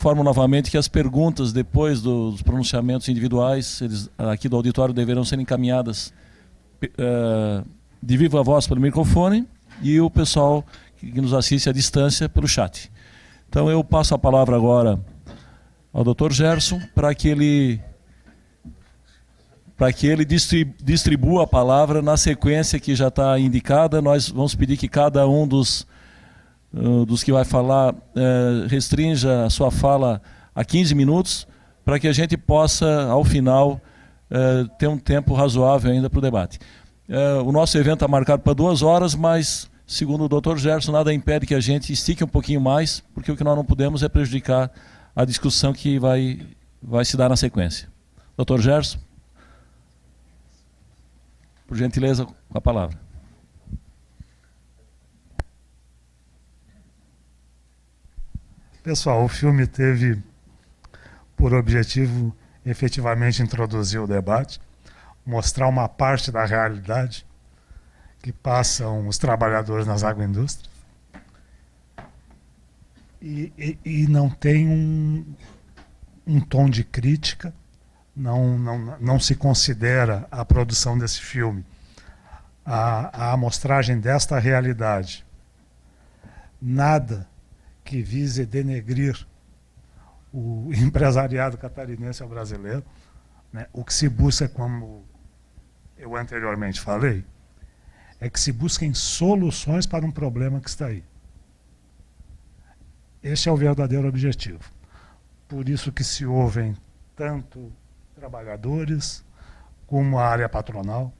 informo novamente que as perguntas, depois dos pronunciamentos individuais, aqui do auditório, deverão ser encaminhadas de viva voz pelo microfone e o pessoal que nos assiste à distância pelo chat. Então eu passo a palavra agora ao Dr. Gerson para que ele distribua a palavra na sequência que já está indicada. Nós vamos pedir que cada um dos que vai falar restrinja a sua fala a 15 minutos, para que a gente possa, ao final, ter um tempo razoável ainda para o debate. O nosso evento está marcado para 2 horas, mas, segundo o Dr. Gerson, nada impede que a gente estique um pouquinho mais, porque o que nós não podemos é prejudicar a discussão que vai se dar na sequência. Dr. Gerson, por gentileza, com a palavra. Pessoal, o filme teve por objetivo efetivamente introduzir o debate, mostrar uma parte da realidade que passam os trabalhadores nas agroindústrias, e não tem um tom de crítica, não se considera a produção desse filme a amostragem desta realidade. Nada que vise denegrir o empresariado catarinense ou brasileiro, né? O que se busca, como eu anteriormente falei, é que se busquem soluções para um problema que está aí. Este é o verdadeiro objetivo. Por isso que se ouvem tanto trabalhadores como a área patronal.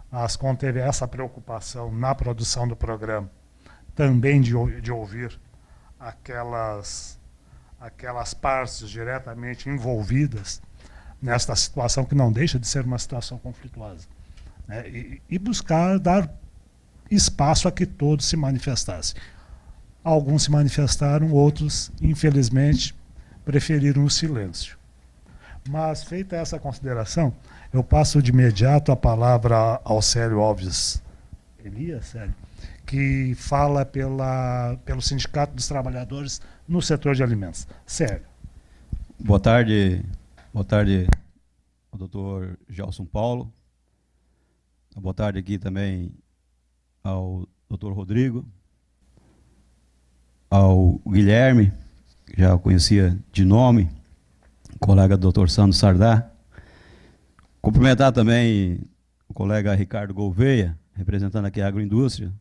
A Ascom teve essa preocupação na produção do programa, também de ouvir aquelas partes diretamente envolvidas nesta situação, que não deixa de ser uma situação conflituosa, né? E buscar dar espaço a que todos se manifestassem. Alguns se manifestaram, outros, infelizmente, preferiram o silêncio. Mas, feita essa consideração, eu passo de imediato a palavra ao Célio Alves Elias, Célio, que fala pelo Sindicato dos Trabalhadores no setor de alimentos. Célio. Boa tarde ao doutor Gelson Paulo. Boa tarde aqui também ao doutor Rodrigo, ao Guilherme, que já conhecia de nome, colega do doutor Sandro Sardá. Cumprimentar também o colega Ricardo Gouveia, representando aqui a agroindústria,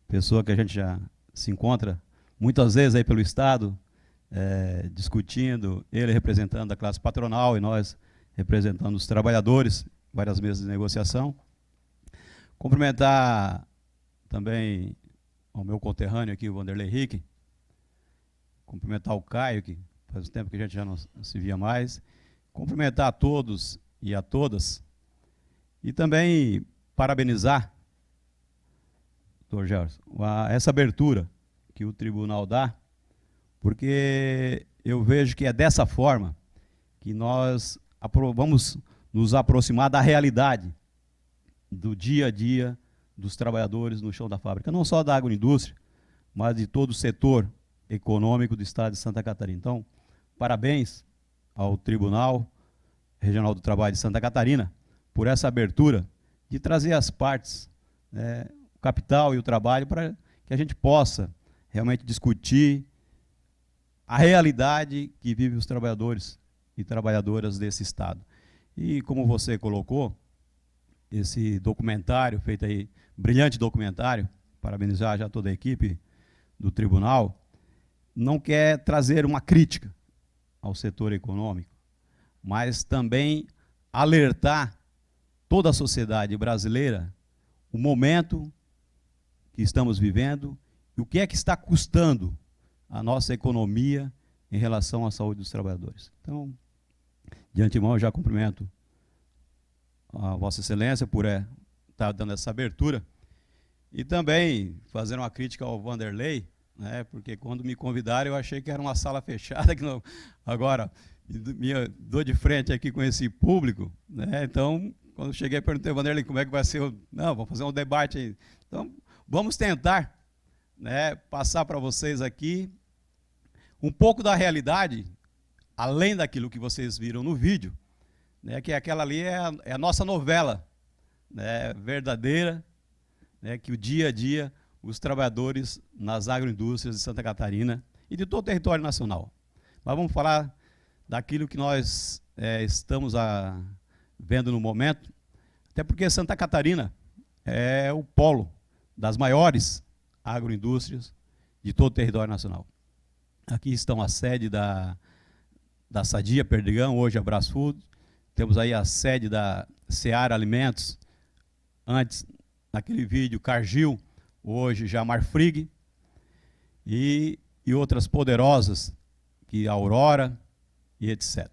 pessoa que a gente já se encontra muitas vezes aí pelo Estado, discutindo, ele representando a classe patronal e nós representando os trabalhadores, várias mesas de negociação. Cumprimentar também ao meu conterrâneo aqui, o Vanderlei Rick, cumprimentar o Caio, que faz tempo que a gente já não se via mais, cumprimentar a todos e a todas, e também parabenizar, doutor Gerson, essa abertura que o tribunal dá, porque eu vejo que é dessa forma que nós vamos nos aproximar da realidade do dia a dia dos trabalhadores no chão da fábrica, não só da agroindústria, mas de todo o setor econômico do estado de Santa Catarina. Então, parabéns ao Tribunal Regional do Trabalho de Santa Catarina por essa abertura de trazer as partes, o capital e o trabalho, para que a gente possa realmente discutir a realidade que vivem os trabalhadores e trabalhadoras desse estado. E como você colocou, esse documentário, feito aí, brilhante documentário, parabenizar já toda a equipe do tribunal, não quer trazer uma crítica ao setor econômico, mas também alertar toda a sociedade brasileira o momento que estamos vivendo e o que é que está custando a nossa economia em relação à saúde dos trabalhadores. Então, de antemão, eu já cumprimento a Vossa Excelência por estar dando essa abertura e também fazer uma crítica ao Vanderlei, né, porque quando me convidaram eu achei que era uma sala fechada, que não, agora dou de frente aqui com esse público, né, então quando cheguei perguntei ao Vanderlei como é que vai ser, não, vamos fazer um debate aí. Então vamos tentar, né, passar para vocês aqui um pouco da realidade além daquilo que vocês viram no vídeo, né, que aquela ali é a nossa novela, né, verdadeira, né, que o dia a dia os trabalhadores nas agroindústrias de Santa Catarina e de todo o território nacional. Mas vamos falar daquilo que nós estamos vendo no momento, até porque Santa Catarina é o polo das maiores agroindústrias de todo o território nacional. Aqui estão a sede da Sadia Perdigão, hoje a Brasfood. Temos aí a sede da Seara Alimentos, antes, naquele vídeo, Cargill, hoje já Marfrig, e outras poderosas, que a Aurora e etc.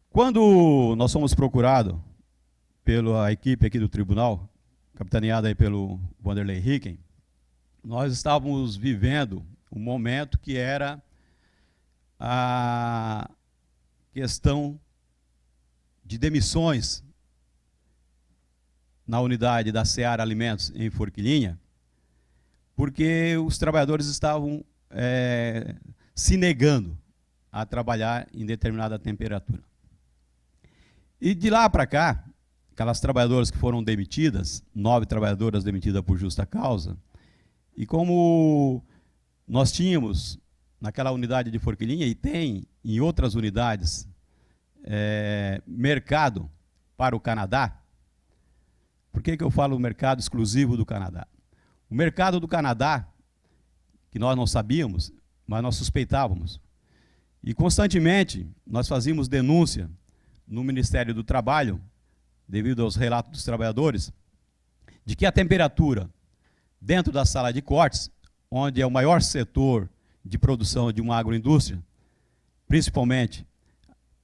Quando nós fomos procurados pela equipe aqui do tribunal, capitaneada aí pelo Wanderley Hicken, nós estávamos vivendo um momento que era a questão de demissões na unidade da Seara Alimentos em Forquilinha, porque os trabalhadores estavam se negando a trabalhar em determinada temperatura. E de lá para cá, aquelas trabalhadoras que foram demitidas, 9 trabalhadoras demitidas por justa causa, e como nós tínhamos naquela unidade de Forquilinha, e tem em outras unidades, mercado para o Canadá. Por que eu falo mercado exclusivo do Canadá? O mercado do Canadá, que nós não sabíamos, mas nós suspeitávamos, e constantemente nós fazíamos denúncia no Ministério do Trabalho, devido aos relatos dos trabalhadores, de que a temperatura dentro da sala de cortes, onde é o maior setor de produção de uma agroindústria, principalmente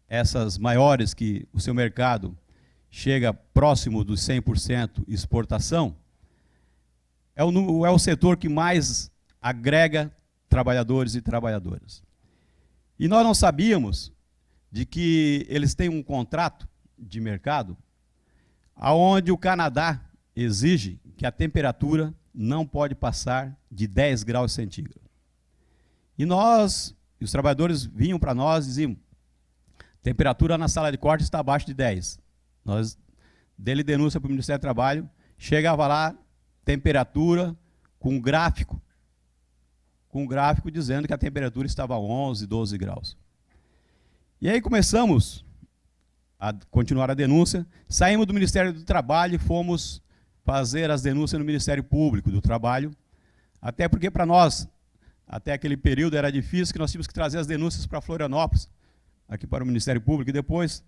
essas maiores que o seu mercado chega próximo dos 100% exportação, é o setor que mais agrega trabalhadores e trabalhadoras. E nós não sabíamos de que eles têm um contrato de mercado aonde o Canadá exige que a temperatura não pode passar de 10 graus centígrados. E os trabalhadores vinham para nós e diziam, temperatura na sala de corte está abaixo de 10. Nós dele denúncia para o Ministério do Trabalho, chegava lá, temperatura com gráfico dizendo que a temperatura estava 11, 12 graus. E aí começamos a continuar a denúncia, saímos do Ministério do Trabalho e fomos fazer as denúncias no Ministério Público do Trabalho, até porque para nós, até aquele período era difícil, que nós tínhamos que trazer as denúncias para Florianópolis, aqui para o Ministério Público, e depois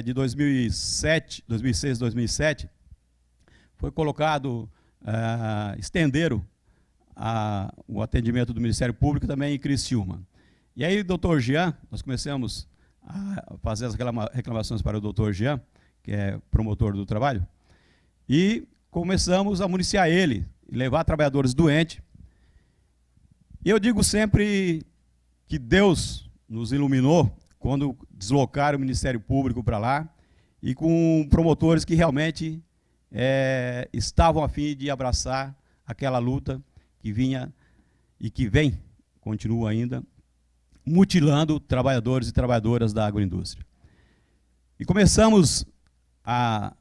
de 2006, 2007, foi colocado, estenderam o atendimento do Ministério Público também em Criciúma. E aí, doutor Jean, nós começamos a fazer as reclamações para o doutor Jean, que é promotor do trabalho, e começamos a municiar ele, levar trabalhadores doentes. E eu digo sempre que Deus nos iluminou quando deslocaram o Ministério Público para lá, e com promotores que realmente estavam a fim de abraçar aquela luta que vinha e que continua ainda, mutilando trabalhadores e trabalhadoras da agroindústria. E começamos a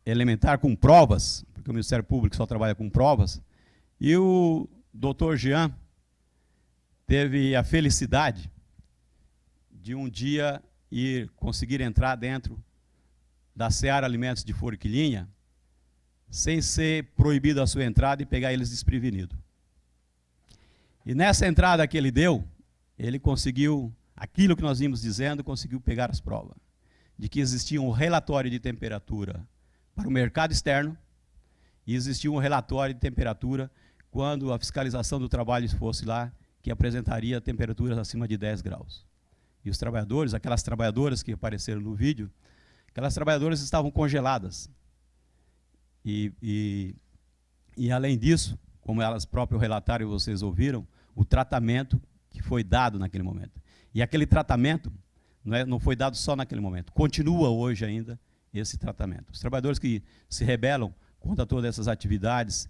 elementar com provas, porque o Ministério Público só trabalha com provas, e o doutor Jean teve a felicidade de um dia conseguir entrar dentro da Seara Alimentos de Forquilinha, sem ser proibido a sua entrada e pegar eles desprevenidos. E nessa entrada que ele deu, ele conseguiu, aquilo que nós vimos dizendo, conseguiu pegar as provas, de que existia um relatório de temperatura para o mercado externo e existia um relatório de temperatura quando a fiscalização do trabalho fosse lá, que apresentaria temperaturas acima de 10 graus. E os trabalhadores, aquelas trabalhadoras que apareceram no vídeo, aquelas trabalhadoras estavam congeladas. E além disso, como elas próprias relataram e vocês ouviram, o tratamento que foi dado naquele momento. E aquele tratamento não foi dado só naquele momento, continua hoje ainda esse tratamento. Os trabalhadores que se rebelam contra todas essas atividades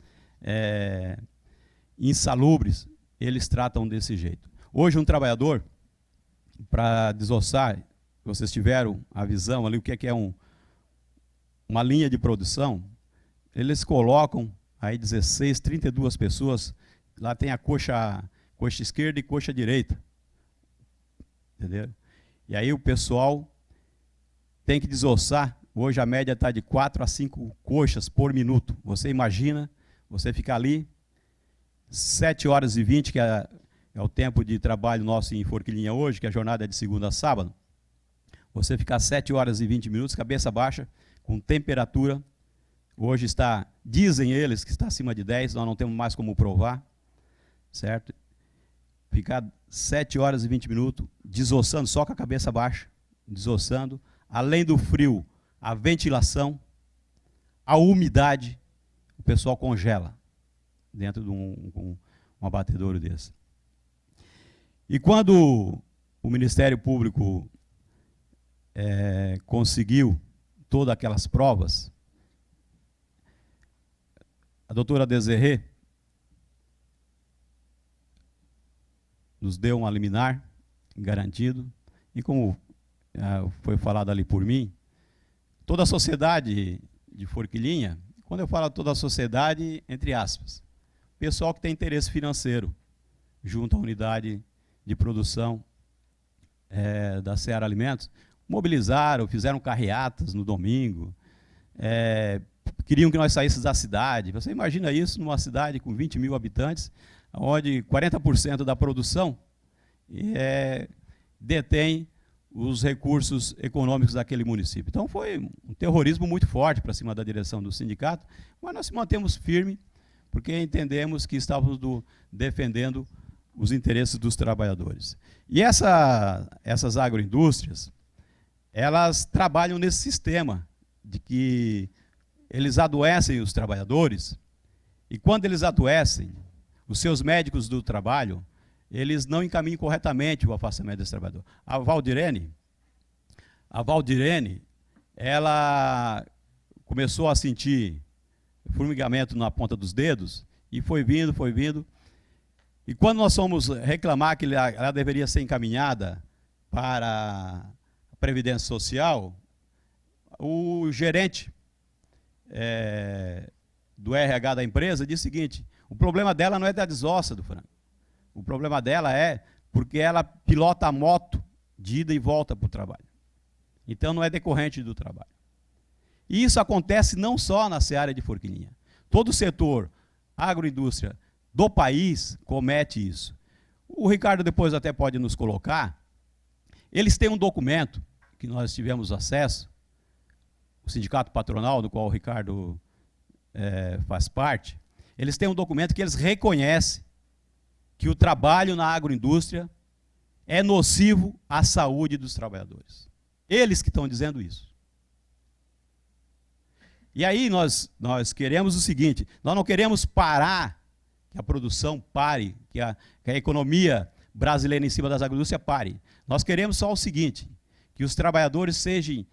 insalubres, eles tratam desse jeito. Hoje um trabalhador, para desossar, vocês tiveram a visão ali, o que é uma linha de produção, eles colocam aí 16, 32 pessoas, lá tem a coxa esquerda e coxa direita, entendeu? E aí o pessoal tem que desossar, hoje a média está de 4 a 5 coxas por minuto. Você imagina, você ficar ali, 7 horas e 20, que é o tempo de trabalho nosso em Forquilinha hoje, que a jornada é de segunda a sábado, você ficar 7 horas e 20 minutos, cabeça baixa, com temperatura, hoje está, dizem eles que está acima de 10, nós não temos mais como provar, certo? Ficar 7 horas e 20 minutos, desossando, só com a cabeça baixa, desossando, além do frio, a ventilação, a umidade, o pessoal congela dentro de um abatedouro desse. E quando o Ministério Público conseguiu todas aquelas provas, a doutora Desirê nos deu um liminar garantido, e como foi falado ali por mim, toda a sociedade de Forquilinha, quando eu falo toda a sociedade, entre aspas, pessoal que tem interesse financeiro, junto à unidade de produção da Seara Alimentos, mobilizaram, fizeram carreatas no domingo, queriam que nós saíssemos da cidade. Você imagina isso numa cidade com 20 mil habitantes, onde 40% da produção detém os recursos econômicos daquele município. Então foi um terrorismo muito forte para cima da direção do sindicato, mas nós se mantemos firmes, porque entendemos que estávamos defendendo os interesses dos trabalhadores. E essas agroindústrias, elas trabalham nesse sistema de que eles adoecem os trabalhadores, e quando eles adoecem, os seus médicos do trabalho, eles não encaminham corretamente o afastamento desse trabalhador. A Valdirene, ela começou a sentir formigamento na ponta dos dedos, e foi vindo, e quando nós fomos reclamar que ela deveria ser encaminhada para a Previdência Social, o gerente do RH da empresa disse o seguinte: o problema dela não é da desossa do frango, o problema dela é porque ela pilota a moto de ida e volta para o trabalho. Então não é decorrente do trabalho. E isso acontece não só na Seara de Forquilinha. Todo o setor agroindústria do país comete isso. O Ricardo depois até pode nos colocar. Eles têm um documento que nós tivemos acesso, o sindicato patronal, do qual o Ricardo faz parte. Eles têm um documento que eles reconhecem que o trabalho na agroindústria é nocivo à saúde dos trabalhadores. Eles que estão dizendo isso. E aí nós queremos o seguinte: nós não queremos parar, que a produção pare, que a economia brasileira em cima das agroindústrias pare. Nós queremos só o seguinte: que os trabalhadores sejam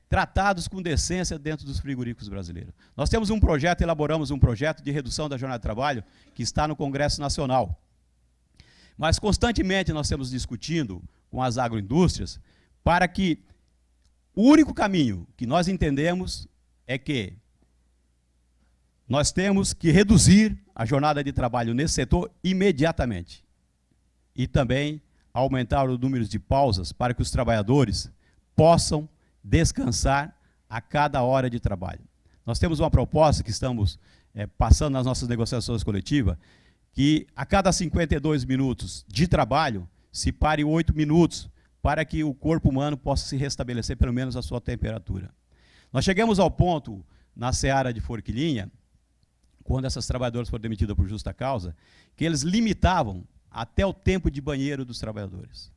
tratados com decência dentro dos frigoríficos brasileiros. Nós temos um projeto, elaboramos um projeto de redução da jornada de trabalho que está no Congresso Nacional. Mas constantemente nós estamos discutindo com as agroindústrias para que o único caminho que nós entendemos é que nós temos que reduzir a jornada de trabalho nesse setor imediatamente. E também aumentar o número de pausas para que os trabalhadores possam descansar a cada hora de trabalho. Nós temos uma proposta que estamos passando nas nossas negociações coletivas, que a cada 52 minutos de trabalho se pare 8 minutos para que o corpo humano possa se restabelecer pelo menos a sua temperatura. Nós chegamos ao ponto, na Seara de Forquilinha, quando essas trabalhadoras foram demitidas por justa causa, que eles limitavam até o tempo de banheiro dos trabalhadores.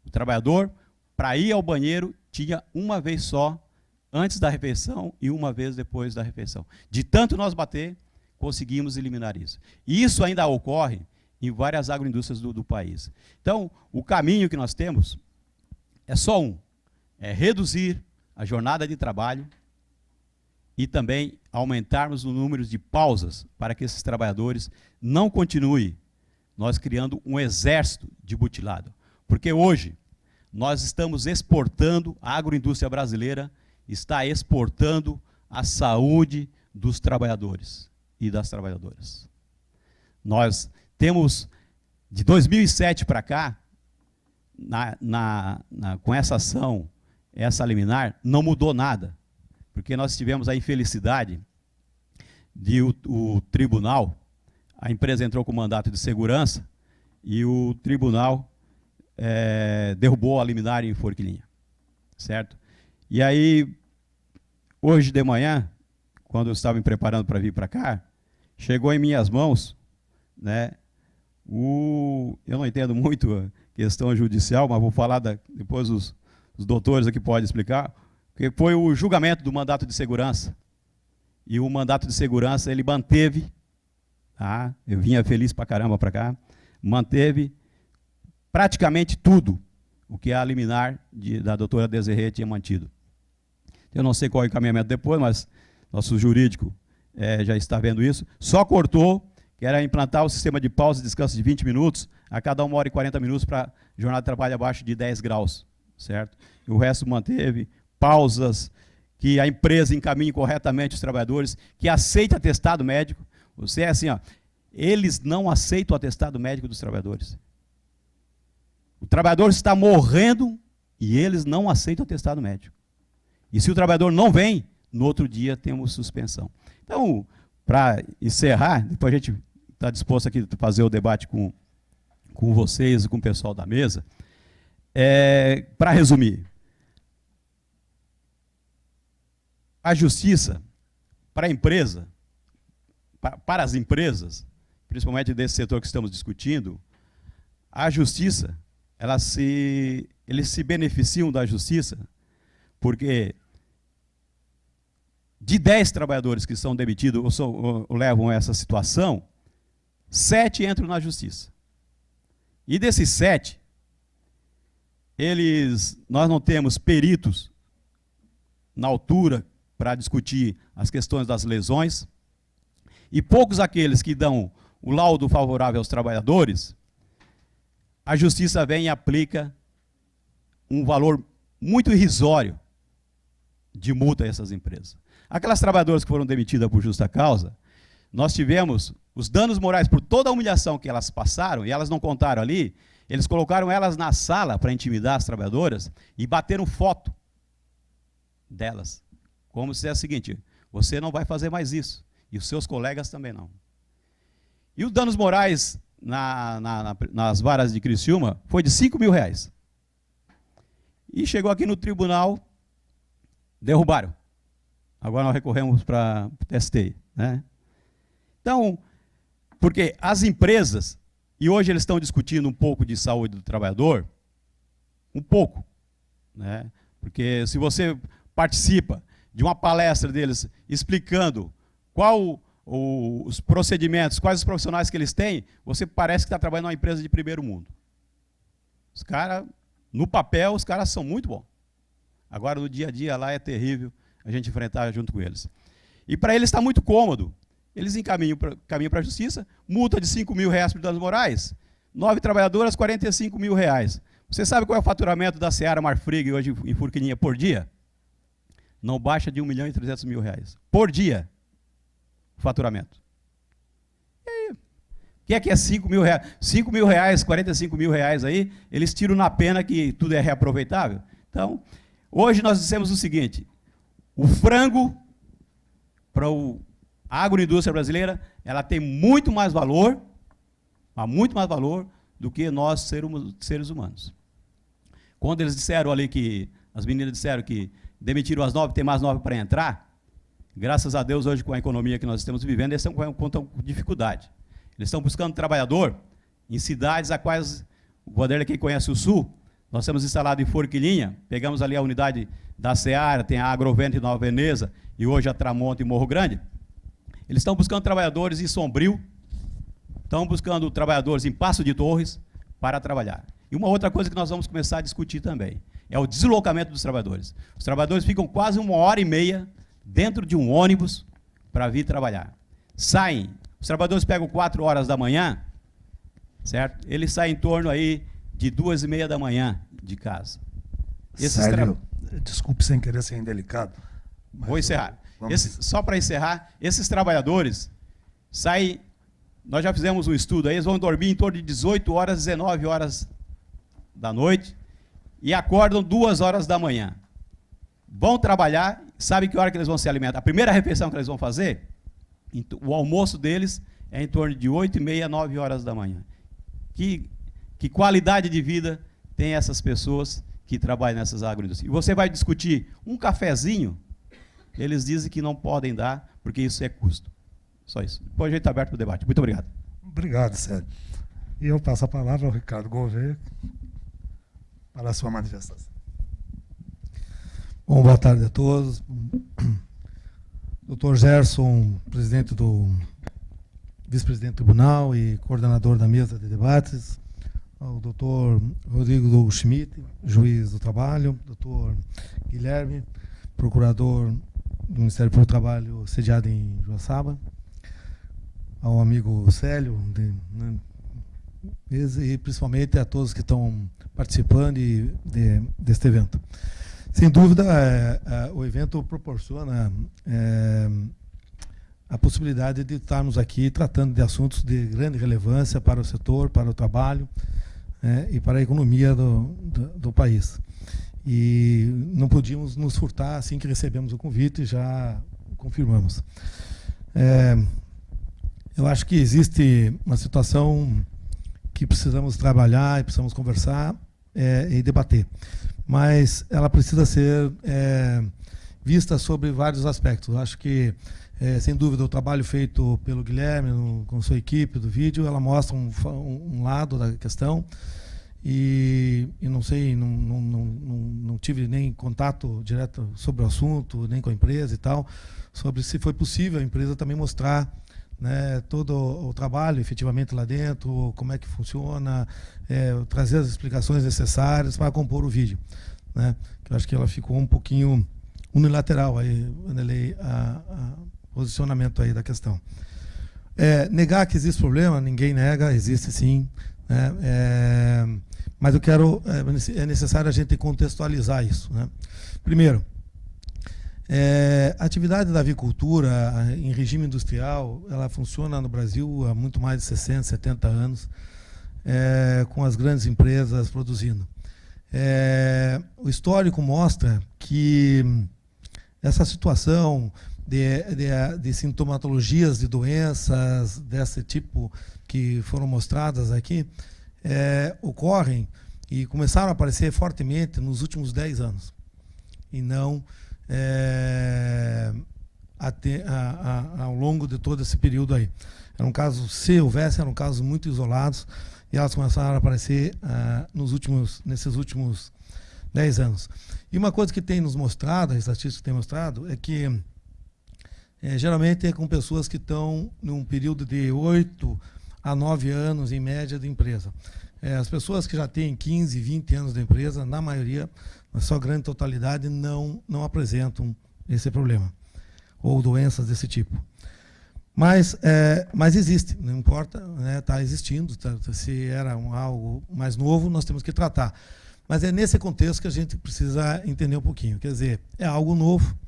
O trabalhador, para ir ao banheiro, tinha uma vez só antes da refeição e uma vez depois da refeição. De tanto nós bater, conseguimos eliminar isso. E isso ainda ocorre em várias agroindústrias do país. Então, o caminho que nós temos é só um: é reduzir a jornada de trabalho e também aumentarmos o número de pausas para que esses trabalhadores não continuem nós criando um exército de mutilado. Porque hoje nós estamos exportando, a agroindústria brasileira está exportando a saúde dos trabalhadores e das trabalhadoras. Nós temos, de 2007 para cá, com essa ação, essa liminar, não mudou nada. Porque nós tivemos a infelicidade de o tribunal, a empresa entrou com mandato de segurança e o tribunal derrubou a liminar em Forquilinha, certo? E aí, hoje de manhã, quando eu estava me preparando para vir para cá, chegou em minhas mãos, né, eu não entendo muito a questão judicial, mas vou falar depois os doutores aqui podem explicar, que foi o julgamento do mandato de segurança. E o mandato de segurança ele manteve, tá? Eu vinha feliz pra caramba para cá, manteve praticamente tudo o que a liminar da doutora Desirê tinha mantido. Eu não sei qual é o encaminhamento depois, mas nosso jurídico já está vendo isso. Só cortou, que era implantar o sistema de pausa e descanso de 20 minutos a cada 1 hora e 40 minutos para jornada de trabalho abaixo de 10 graus, certo? E o resto manteve pausas, que a empresa encaminhe corretamente os trabalhadores, que aceita atestado médico. Você é assim, ó, eles não aceitam o atestado médico dos trabalhadores. O trabalhador está morrendo e eles não aceitam o atestado médico. E se o trabalhador não vem, no outro dia temos suspensão. Então, para encerrar, depois a gente está disposto aqui a fazer o debate com vocês e com o pessoal da mesa. Para resumir, a justiça para a empresa, para as empresas, principalmente desse setor que estamos discutindo, a justiça, eles se beneficiam da justiça porque de 10 trabalhadores que são demitidos ou levam a essa situação, 7 entram na justiça. E desses 7, nós não temos peritos na altura para discutir as questões das lesões, e poucos aqueles que dão o laudo favorável aos trabalhadores, a justiça vem e aplica um valor muito irrisório de multa a essas empresas. Aquelas trabalhadoras que foram demitidas por justa causa, nós tivemos os danos morais por toda a humilhação que elas passaram, e elas não contaram ali, eles colocaram elas na sala para intimidar as trabalhadoras e bateram foto delas. Como se é o seguinte, você não vai fazer mais isso, e os seus colegas também não. E os danos morais nas varas de Criciúma foi de R$5.000. E chegou aqui no tribunal, derrubaram. Agora nós recorremos para o TST, né? Então, porque as empresas, e hoje eles estão discutindo um pouco de saúde do trabalhador, um pouco, né? Porque se você participa de uma palestra deles explicando os procedimentos, quais os profissionais que eles têm, você parece que está trabalhando numa empresa de primeiro mundo. Os caras, no papel, os caras são muito bons. Agora, no dia a dia, lá é terrível a gente enfrentar junto com eles. E para eles está muito cômodo. Eles encaminham para a justiça, multa de R$5.000 por danos morais, 9 trabalhadoras, R$45.000. Você sabe qual é o faturamento da Seara Marfrig hoje em Forquilinha por dia? Não baixa de R$1.300.000. Por dia, o faturamento. E aí, o que é R$5.000? R$5.000, R$45.000 aí, eles tiram na pena que tudo é reaproveitável. Então, hoje nós dissemos o seguinte, o frango para a agroindústria brasileira, ela tem muito mais valor do que nós, seres humanos. Quando eles disseram ali que, as meninas disseram que demitiram as 9, tem mais 9 para entrar, graças a Deus, hoje com a economia que nós estamos vivendo, eles estão com dificuldade. Eles estão buscando trabalhador em cidades a quais, o Vanderlei, quem conhece o Sul, nós temos instalado em Forquilinha, pegamos ali a unidade da Seara, tem a Agrovento em Nova Veneza, e hoje a Tramonte em Morro Grande. Eles estão buscando trabalhadores em Sombrio, estão buscando trabalhadores em Passo de Torres para trabalhar. E uma outra coisa que nós vamos começar a discutir também, é o deslocamento dos trabalhadores. Os trabalhadores ficam quase 1h30 dentro de um ônibus para vir trabalhar. Saem, os trabalhadores pegam 4 horas da manhã, certo? Eles saem em torno aí de 2h30 da manhã de casa. Sério? Desculpe sem querer ser indelicado. Vou encerrar. Só para encerrar, esses trabalhadores saem, nós já fizemos um estudo aí, eles vão dormir em torno de 18 horas, 19 horas da noite e acordam 2 horas da manhã. Vão trabalhar, sabe que hora que eles vão se alimentar? A primeira refeição que eles vão fazer, o almoço deles é em torno de 8h30, 9 horas da manhã. Que qualidade de vida tem essas pessoas que trabalham nessas agroindústrias? E você vai discutir um cafezinho, eles dizem que não podem dar, porque isso é custo. Só isso. Depois a gente está aberto para o debate. Muito obrigado. Obrigado, Célio. E eu passo a palavra ao Ricardo Gouveia para a sua manifestação. Bom, boa tarde a todos. Dr. Gerson, presidente vice-presidente do tribunal e coordenador da mesa de debates. Ao Dr. Rodrigo Schmidt, juiz do trabalho. Dr. Guilherme, procurador do Ministério Público do Trabalho, sediado em Joaçaba. Ao amigo Célio, e principalmente a todos que estão participando deste evento. Sem dúvida, o evento proporciona a possibilidade de estarmos aqui tratando de assuntos de grande relevância para o setor, para o trabalho e para a economia do país. E não podíamos nos furtar assim que recebemos o convite, já confirmamos. Eu acho que existe uma situação que precisamos trabalhar e precisamos conversar e debater. Mas ela precisa ser vista sobre vários aspectos. Eu acho que, sem dúvida, o trabalho feito pelo Guilherme, com sua equipe do vídeo, ela mostra um lado da questão. E não sei, não tive nem contato direto sobre o assunto, nem com a empresa e tal, sobre se foi possível a empresa também mostrar, né, todo o trabalho efetivamente lá dentro, como é que funciona, trazer as explicações necessárias para compor o vídeo, né? Eu acho que ela ficou um pouquinho unilateral aí, a posicionamento aí da questão. Negar que existe problema, ninguém nega, existe sim, né? Mas é necessário a gente contextualizar isso, né? Primeiro, a atividade da avicultura em regime industrial, ela funciona no Brasil há muito mais de 60, 70 anos, com as grandes empresas produzindo. O histórico mostra que essa situação de sintomatologias de doenças desse tipo que foram mostradas aqui ocorrem e começaram a aparecer fortemente nos últimos 10 anos. E não ao longo de todo esse período aí. Era um caso, se houvesse, eram casos muito isolados e elas começaram a aparecer nesses últimos 10 anos. E uma coisa que tem nos mostrado, a estatística tem mostrado, é que geralmente é com pessoas que estão num período de 8 a 9 anos, em média, de empresa. As pessoas que já têm 15, 20 anos de empresa, na maioria, na sua grande totalidade, não apresentam esse problema, ou doenças desse tipo. Mas existe, não importa, está existindo, se era algo mais novo, nós temos que tratar. Mas é nesse contexto que a gente precisa entender um pouquinho. Quer dizer, é algo novo,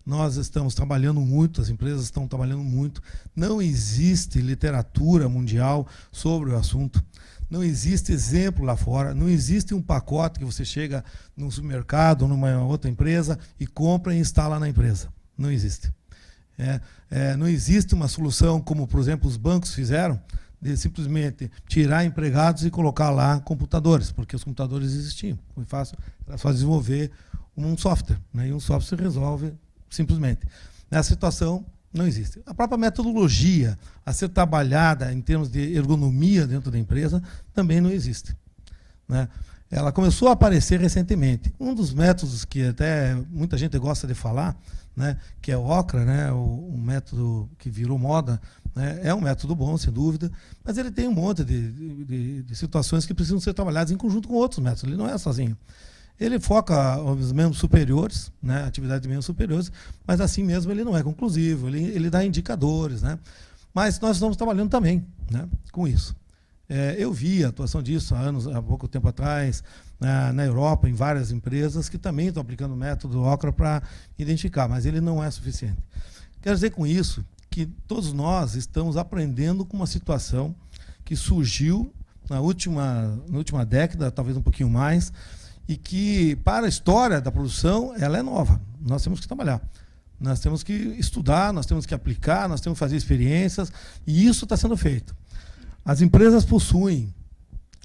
nós estamos trabalhando muito, as empresas estão trabalhando muito, não existe literatura mundial sobre o assunto, não existe exemplo lá fora, não existe um pacote que você chega num supermercado ou numa outra empresa e compra e instala na empresa. Não existe. Não existe uma solução como, por exemplo, os bancos fizeram, de simplesmente tirar empregados e colocar lá computadores, porque os computadores existiam. Foi fácil, era só desenvolver um software, né? E um software resolve simplesmente. Nessa situação, não existe. A própria metodologia a ser trabalhada em termos de ergonomia dentro da empresa também não existe, né? Ela começou a aparecer recentemente. Um dos métodos que até muita gente gosta de falar, né, que é o OCRA, né, um método que virou moda, né, é um método bom, sem dúvida, mas ele tem um monte de situações que precisam ser trabalhadas em conjunto com outros métodos. Ele não é sozinho. Ele foca os membros superiores, né, atividade de membros superiores, mas assim mesmo ele não é conclusivo, ele dá indicadores, né? Mas nós estamos trabalhando também, né, com isso. Eu vi a atuação disso há pouco tempo atrás, na Europa, em várias empresas que também estão aplicando o método OCRA para identificar, mas ele não é suficiente. Quero dizer com isso que todos nós estamos aprendendo com uma situação que surgiu na última década, talvez um pouquinho mais, e que, para a história da produção, ela é nova. Nós temos que trabalhar. Nós temos que estudar, nós temos que aplicar, nós temos que fazer experiências, e isso está sendo feito. As empresas possuem,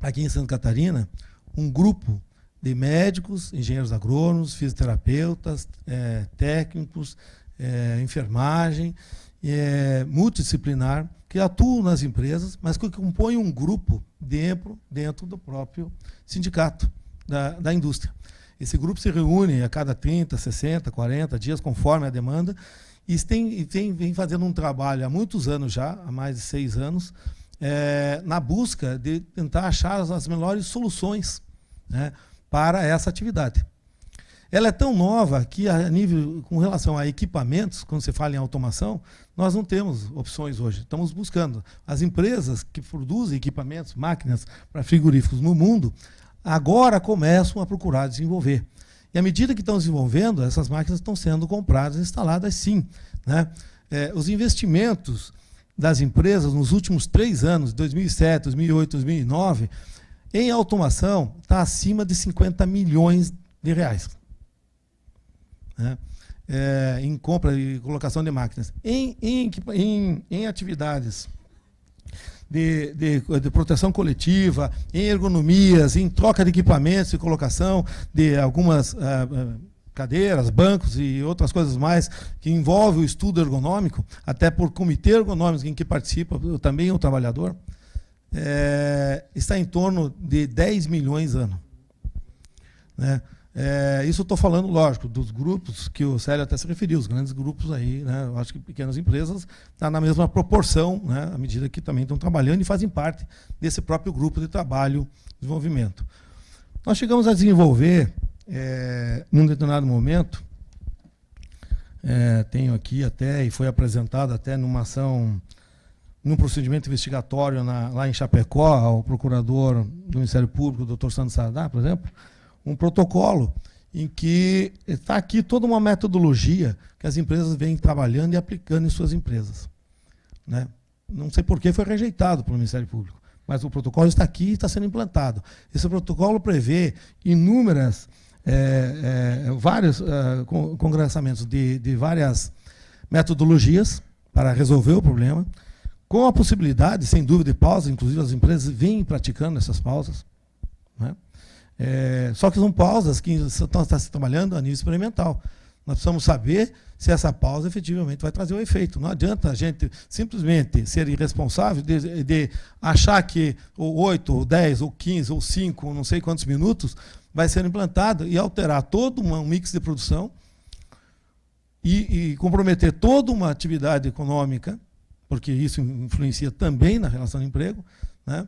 aqui em Santa Catarina, um grupo de médicos, engenheiros agrônomos, fisioterapeutas, técnicos, enfermagem, multidisciplinar, que atuam nas empresas, mas que compõem um grupo dentro do próprio sindicato da indústria. Esse grupo se reúne a cada 30, 60, 40 dias, conforme a demanda, e vem fazendo um trabalho há muitos anos já, há mais de 6 anos, na busca de tentar achar as melhores soluções, né, para essa atividade. Ela é tão nova que, com relação a equipamentos, quando você fala em automação, nós não temos opções hoje. Estamos buscando. As empresas que produzem equipamentos, máquinas para frigoríficos no mundo, agora começam a procurar desenvolver. E à medida que estão desenvolvendo, essas máquinas estão sendo compradas e instaladas, sim, né? Os investimentos das empresas nos últimos 3 anos, 2007, 2008, 2009, em automação, está acima de 50 milhões de reais. Né? Em compra e colocação de máquinas. Em atividades de proteção coletiva, em ergonomias, em troca de equipamentos e colocação de algumas cadeiras, bancos e outras coisas mais que envolve o estudo ergonômico, até por comitê ergonômico em que participa também o trabalhador, está em torno de 10 milhões ano. Né? Isso estou falando, lógico, dos grupos que o Célio até se referiu, os grandes grupos aí, né? Eu acho que pequenas empresas estão na mesma proporção, né? À medida que também estão trabalhando e fazem parte desse próprio grupo de trabalho e desenvolvimento. Nós chegamos a desenvolver, num determinado momento, tenho aqui até, e foi apresentado até numa ação, num procedimento investigatório lá em Chapecó, ao procurador do Ministério Público, o doutor Sandro Sardá, por exemplo, um protocolo em que está aqui toda uma metodologia que as empresas vêm trabalhando e aplicando em suas empresas. Né? Não sei por que foi rejeitado pelo Ministério Público, mas o protocolo está aqui e está sendo implantado. Esse protocolo prevê inúmeras, vários congraçamentos de várias metodologias para resolver o problema, com a possibilidade, sem dúvida, de pausa, inclusive as empresas vêm praticando essas pausas, né? Só que são pausas que estão se trabalhando a nível experimental. Nós precisamos saber se essa pausa efetivamente vai trazer o efeito. Não adianta a gente simplesmente ser irresponsável de achar que ou 8, ou 10, ou 15, ou 5, ou não sei quantos minutos vai ser implantado e alterar todo um mix de produção e comprometer toda uma atividade econômica, porque isso influencia também na relação de emprego, né?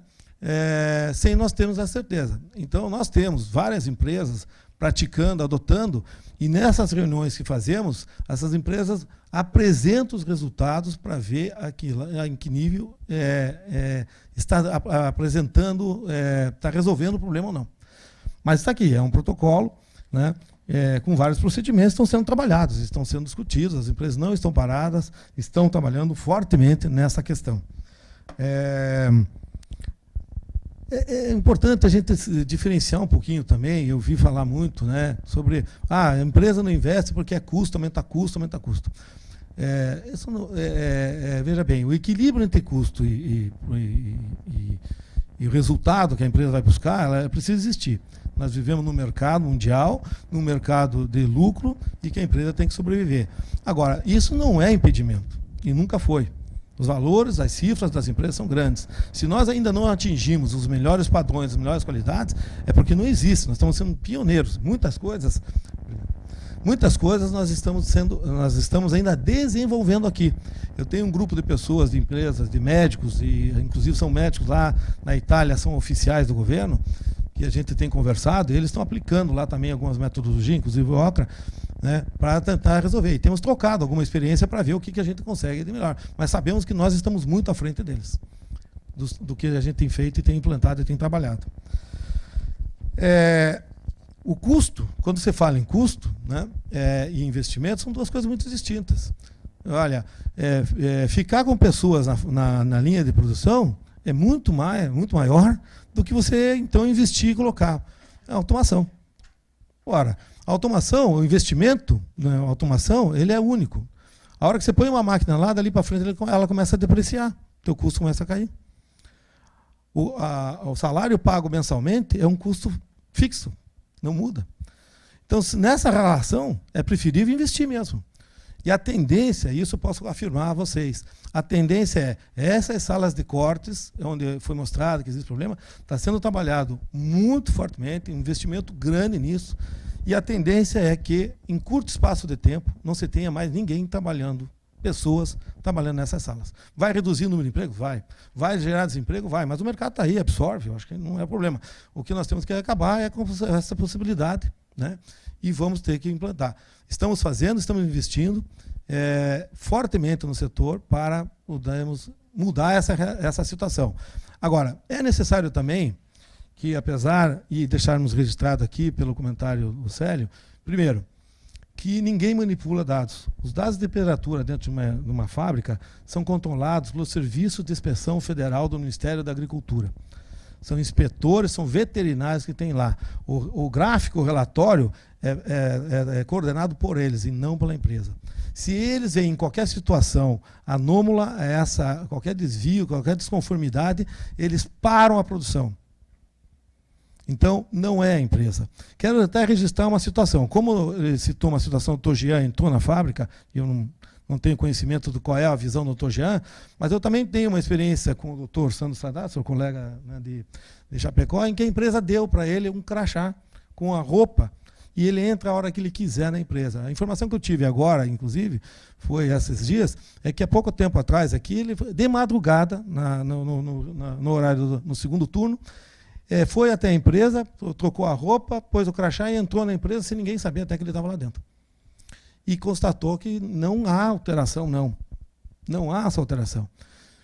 Sem nós termos a certeza. Então, nós temos várias empresas praticando, adotando, e nessas reuniões que fazemos, essas empresas apresentam os resultados para ver em que nível está apresentando, está resolvendo o problema ou não. Mas está aqui, é um protocolo, né, com vários procedimentos que estão sendo trabalhados, estão sendo discutidos, as empresas não estão paradas, estão trabalhando fortemente nessa questão. É importante a gente diferenciar um pouquinho também. Eu ouvi falar muito, né, sobre a empresa não investe porque é custo, aumenta custo, aumenta custo. Isso não, veja bem, o equilíbrio entre custo e o resultado que a empresa vai buscar, ela precisa existir. Nós vivemos num mercado mundial, num mercado de lucro, e que a empresa tem que sobreviver. Agora, isso não é impedimento, e nunca foi. Os valores, as cifras das empresas são grandes. Se nós ainda não atingimos os melhores padrões, as melhores qualidades, é porque não existe. Nós estamos sendo pioneiros. Muitas coisas nós estamos ainda desenvolvendo aqui. Eu tenho um grupo de pessoas, de empresas, de médicos, e inclusive são médicos lá na Itália, são oficiais do governo, que a gente tem conversado, e eles estão aplicando lá também algumas metodologias, inclusive o OCRA, né, para tentar resolver. E temos trocado alguma experiência para ver o que a gente consegue de melhor. Mas sabemos que nós estamos muito à frente deles. do que a gente tem feito e tem implantado e tem trabalhado. O custo, quando você fala em custo, né, e investimento, são duas coisas muito distintas. Olha, ficar com pessoas na linha de produção é muito maior do que você, então, investir e colocar a automação. Ora, a automação, o investimento na automação, ele é único. A hora que você põe uma máquina lá, dali para frente, ela começa a depreciar, o teu custo começa a cair. O salário pago mensalmente é um custo fixo, não muda. Então, nessa relação, é preferível investir mesmo. E a tendência, isso eu posso afirmar a vocês, a tendência essas salas de cortes, onde foi mostrado que existe problema, está sendo trabalhado muito fortemente, um investimento grande nisso, e a tendência é que, em curto espaço de tempo, não se tenha mais ninguém trabalhando, pessoas trabalhando nessas salas. Vai reduzir o número de emprego? Vai. Vai gerar desemprego? Vai. Mas o mercado está aí, absorve, eu acho que não é problema. O que nós temos que acabar é com essa possibilidade, né? E vamos ter que implantar. Estamos fazendo, estamos investindo fortemente no setor para mudar essa situação. Agora, é necessário também que, apesar, e deixarmos registrado aqui pelo comentário do Célio, primeiro, que ninguém manipula dados. Os dados de temperatura dentro de uma fábrica são controlados pelo Serviço de Inspeção Federal do Ministério da Agricultura. São inspetores, são veterinários que tem lá. O gráfico, o relatório é coordenado por eles e não pela empresa. Se eles veem qualquer situação anômala, qualquer desvio, qualquer desconformidade, eles param a produção. Então, não é a empresa. Quero até registrar uma situação. Como ele citou uma situação, o Dr. Jean entrou na fábrica, eu não tenho conhecimento do qual é a visão do Dr. Jean, mas eu também tenho uma experiência com o Dr. Sandro Sadat, seu colega, né, de Chapecó, em que a empresa deu para ele um crachá com a roupa e ele entra a hora que ele quiser na empresa. A informação que eu tive agora, inclusive, foi esses dias, é que há pouco tempo atrás, aqui, ele de madrugada, no horário no segundo turno, foi até a empresa, trocou a roupa, pôs o crachá e entrou na empresa sem ninguém saber até que ele estava lá dentro. E constatou que não há alteração, não. Não há essa alteração.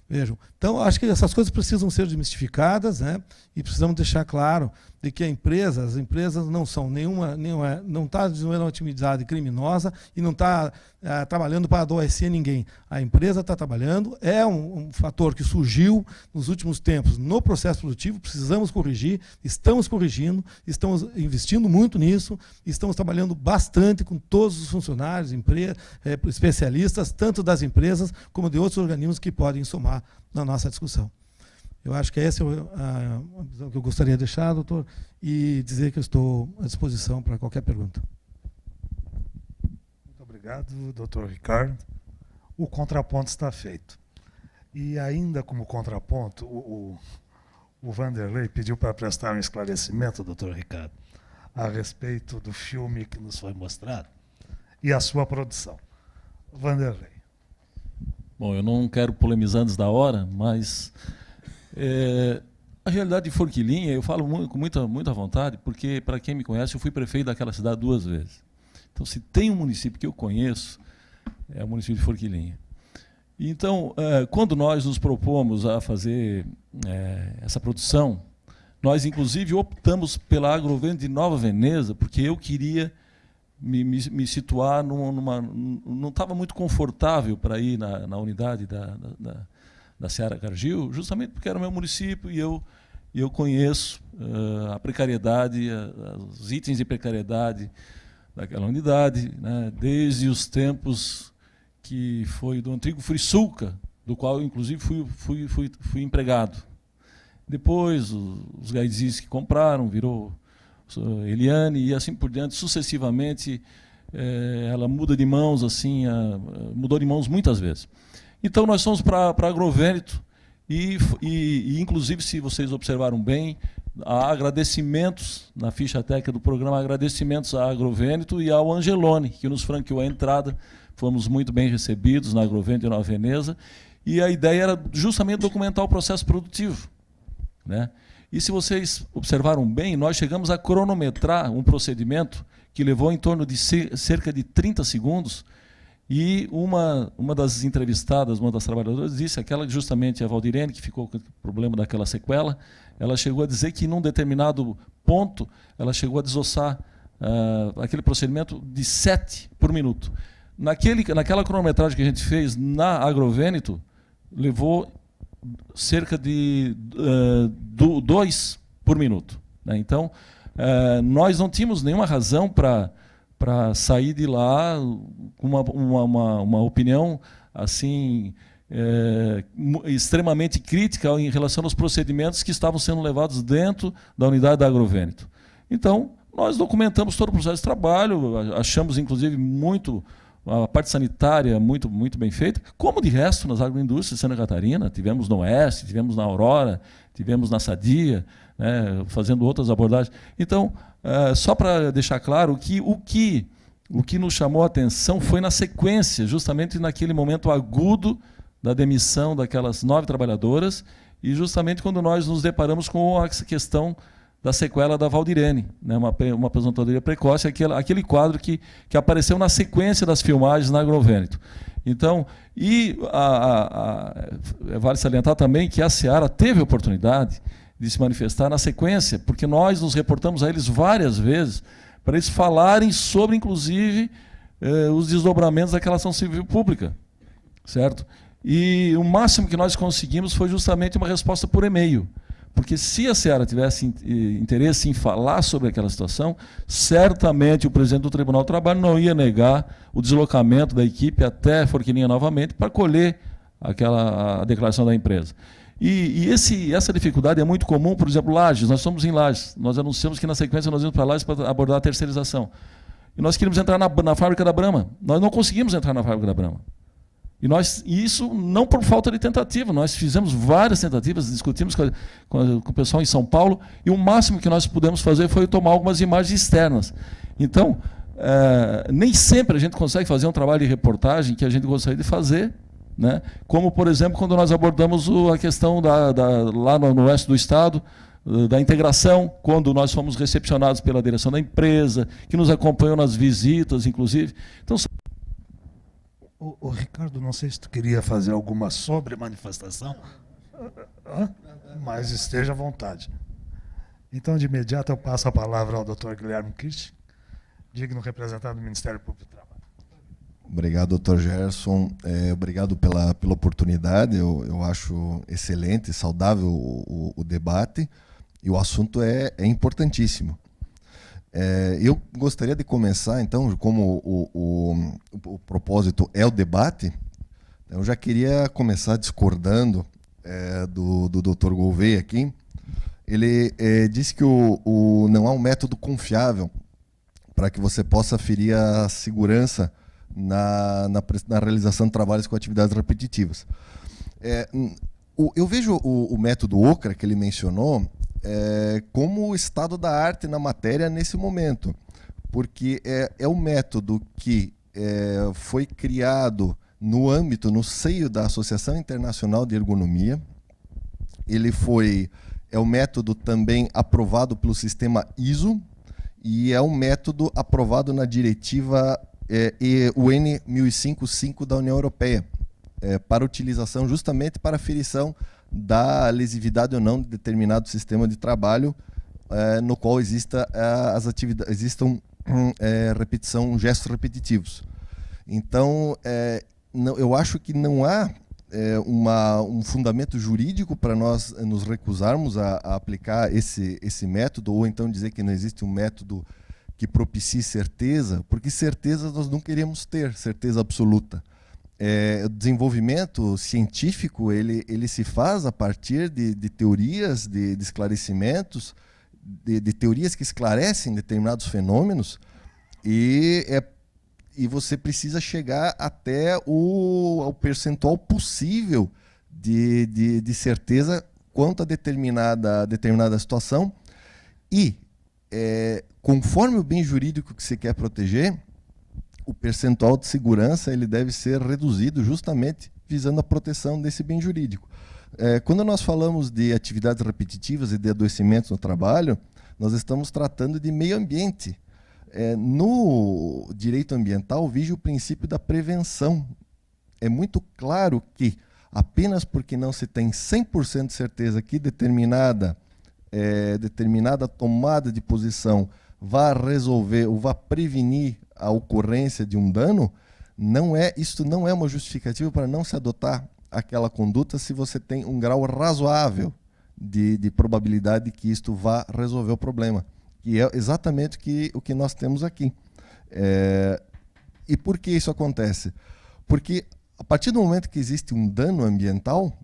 Vejam. Então, acho que essas coisas precisam ser desmistificadas, né? E precisamos deixar claro de que as empresas não são não está desenvolvendo uma atividade criminosa e não está trabalhando para adoecer ninguém. A empresa está trabalhando, é um fator que surgiu nos últimos tempos no processo produtivo, precisamos corrigir, estamos corrigindo, estamos investindo muito nisso, estamos trabalhando bastante com todos os funcionários, especialistas, tanto das empresas como de outros organismos que podem somar na nossa discussão. Eu acho que essa é a visão que eu gostaria de deixar, doutor, e dizer que eu estou à disposição para qualquer pergunta. Muito obrigado, doutor Ricardo. O contraponto está feito. E ainda como contraponto, o Vanderlei pediu para prestar um esclarecimento, doutor Ricardo, a respeito do filme que nos foi mostrado e a sua produção. Vanderlei. Bom, eu não quero polemizar antes da hora, mas a realidade de Forquilinha, eu falo com muita vontade, porque, para quem me conhece, eu fui prefeito daquela cidade 2 vezes. Então, se tem um município que eu conheço, é o município de Forquilinha. Então, quando nós nos propomos a fazer essa produção, nós, inclusive, optamos pela Agrovento de Nova Veneza, porque eu queria me situar não estava muito confortável para ir na unidade da Seara Cargill, justamente porque era o meu município e eu conheço a precariedade, os itens de precariedade daquela unidade, né, desde os tempos que foi do antigo Frisulca, do qual eu, inclusive, fui empregado. Depois, os gaidis que compraram, virou Eliane, e assim por diante, sucessivamente, ela muda de mãos, assim, mudou de mãos muitas vezes. Então, nós fomos para Agrovento e, inclusive, se vocês observaram bem, há agradecimentos na ficha técnica do programa, agradecimentos à Agrovento e ao Angelone, que nos franqueou a entrada. Fomos muito bem recebidos na Agrovento e Nova Veneza, e a ideia era justamente documentar o processo produtivo, né? E se vocês observaram bem, nós chegamos a cronometrar um procedimento que levou em torno de cerca de 30 segundos, E uma das entrevistadas, uma das trabalhadoras, disse, aquela justamente a Valdirene, que ficou com o problema daquela sequela, ela chegou a dizer que, num determinado ponto, ela chegou a desossar aquele procedimento de 7 por minuto. Naquela cronometragem que a gente fez na Agrovêneto, levou cerca de 2 por minuto, né? Então, nós não tínhamos nenhuma razão para sair de lá com uma opinião assim extremamente crítica em relação aos procedimentos que estavam sendo levados dentro da unidade da Agrovêneto. Então, nós documentamos todo o processo de trabalho, achamos, inclusive, a parte sanitária muito bem feita, como de resto nas agroindústrias de Santa Catarina. Tivemos no Oeste, tivemos na Aurora, tivemos na Sadia, né, fazendo outras abordagens. Então, só para deixar claro, o que nos chamou a atenção foi na sequência, justamente naquele momento agudo da demissão daquelas 9 trabalhadoras, e justamente quando nós nos deparamos com essa questão da sequela da Valdirene, né, uma aposentadoria precoce, aquele quadro que apareceu na sequência das filmagens na Agrovêneto. Então, vale salientar também que a Seara teve a oportunidade de se manifestar na sequência, porque nós nos reportamos a eles várias vezes para eles falarem sobre, inclusive, os desdobramentos daquela ação civil pública, certo? E o máximo que nós conseguimos foi justamente uma resposta por e-mail. Porque se a Seara tivesse interesse em falar sobre aquela situação, certamente o presidente do Tribunal do Trabalho não ia negar o deslocamento da equipe até Forquilinha novamente para colher a declaração da empresa. E essa dificuldade é muito comum, por exemplo, Lages. Nós somos em Lages. Nós anunciamos que na sequência nós íamos para Lages para abordar a terceirização. E nós queríamos entrar na fábrica da Brahma. Nós não conseguimos entrar na fábrica da Brahma. E isso não por falta de tentativa, nós fizemos várias tentativas, discutimos com o pessoal em São Paulo, e o máximo que nós pudemos fazer foi tomar algumas imagens externas. Então, nem sempre a gente consegue fazer um trabalho de reportagem que a gente gostaria de fazer, né? Como, por exemplo, quando nós abordamos a questão lá no oeste do estado, da integração, quando nós fomos recepcionados pela direção da empresa, que nos acompanhou nas visitas, inclusive. Então, O Ricardo, não sei se tu queria fazer alguma sobre manifestação, mas esteja à vontade. Então, de imediato, eu passo a palavra ao Dr. Guilherme Kirsch, digno representante do Ministério Público do Trabalho. Obrigado, Dr. Gerson. Obrigado pela oportunidade. Eu acho excelente, saudável o debate, e o assunto é importantíssimo. Eu gostaria de começar, então, como o propósito é o debate, eu já queria começar discordando do Dr. Gouveia aqui. Ele disse que não há um método confiável para que você possa aferir a segurança na realização de trabalhos com atividades repetitivas. Eu vejo o método OCRA, que ele mencionou, como o estado da arte na matéria nesse momento, porque é um método que foi criado no seio da Associação Internacional de Ergonomia. Ele é um método também aprovado pelo sistema ISO, e é um método aprovado na diretiva UN 1005 da União Europeia, para utilização justamente para aferição da lesividade ou não de determinado sistema de trabalho no qual existam gestos repetitivos. Então, eu acho que não há um fundamento jurídico para nós nos recusarmos a aplicar esse método, ou então dizer que não existe um método que propicie certeza, porque certeza nós não queremos ter, certeza absoluta. O desenvolvimento científico ele se faz a partir de teorias, de esclarecimentos, de teorias que esclarecem determinados fenômenos, e você precisa chegar até ao percentual possível de certeza quanto a determinada situação, e conforme o bem jurídico que você quer proteger, o percentual de segurança ele deve ser reduzido justamente visando a proteção desse bem jurídico. Quando nós falamos de atividades repetitivas e de adoecimentos no trabalho, nós estamos tratando de meio ambiente. No direito ambiental, vige o princípio da prevenção. É muito claro que apenas porque não se tem 100% de certeza que determinada tomada de posição vá resolver ou vá prevenir a ocorrência de um dano, isto não é uma justificativa para não se adotar aquela conduta se você tem um grau razoável de probabilidade de que isto vá resolver o problema. E é exatamente o que nós temos aqui. E por que isso acontece? Porque a partir do momento que existe um dano ambiental,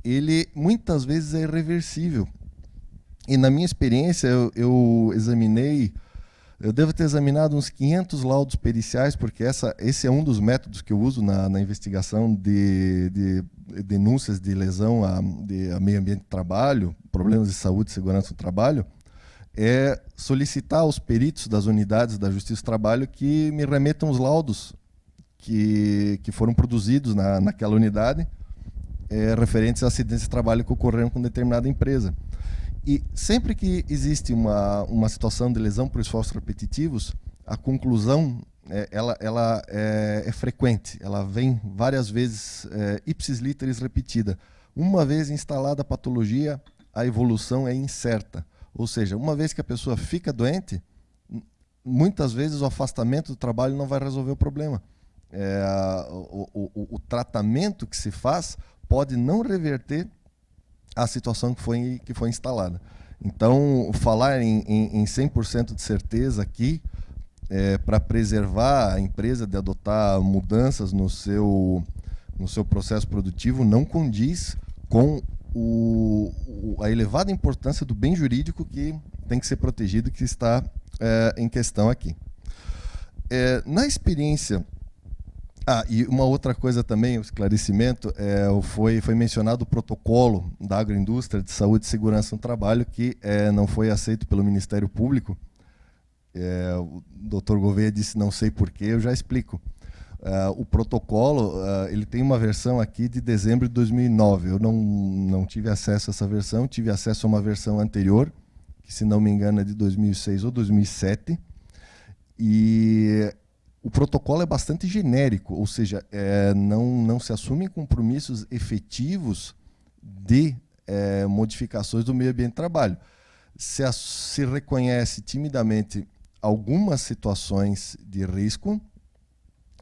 ele muitas vezes é irreversível. E na minha experiência, eu devo ter examinado uns 500 laudos periciais, porque esse é um dos métodos que eu uso na investigação de denúncias de lesão a meio ambiente de trabalho, problemas de saúde e segurança no trabalho, é solicitar aos peritos das unidades da Justiça do Trabalho que me remetam os laudos que foram produzidos naquela unidade referentes a acidentes de trabalho que ocorreram com determinada empresa. E sempre que existe uma situação de lesão por esforços repetitivos, a conclusão ela é frequente, ela vem várias vezes, ipsis literis repetida. Uma vez instalada a patologia, a evolução é incerta. Ou seja, uma vez que a pessoa fica doente, muitas vezes o afastamento do trabalho não vai resolver o problema. O tratamento que se faz pode não reverter a situação que foi instalada. Então, falar em 100% de certeza aqui, para preservar a empresa de adotar mudanças no seu processo produtivo, não condiz com a elevada importância do bem jurídico que tem que ser protegido, que está em questão aqui. Na experiência... e uma outra coisa também, o esclarecimento, foi mencionado o protocolo da agroindústria de saúde e segurança no trabalho, que não foi aceito pelo Ministério Público. O doutor Gouveia disse, não sei porquê, eu já explico. O protocolo, ele tem uma versão aqui de dezembro de 2009. Eu não tive acesso a essa versão, tive acesso a uma versão anterior, que se não me engano é de 2006 ou 2007. E... o protocolo é bastante genérico, ou seja, não se assumem compromissos efetivos de modificações do meio ambiente de trabalho. Se reconhece timidamente algumas situações de risco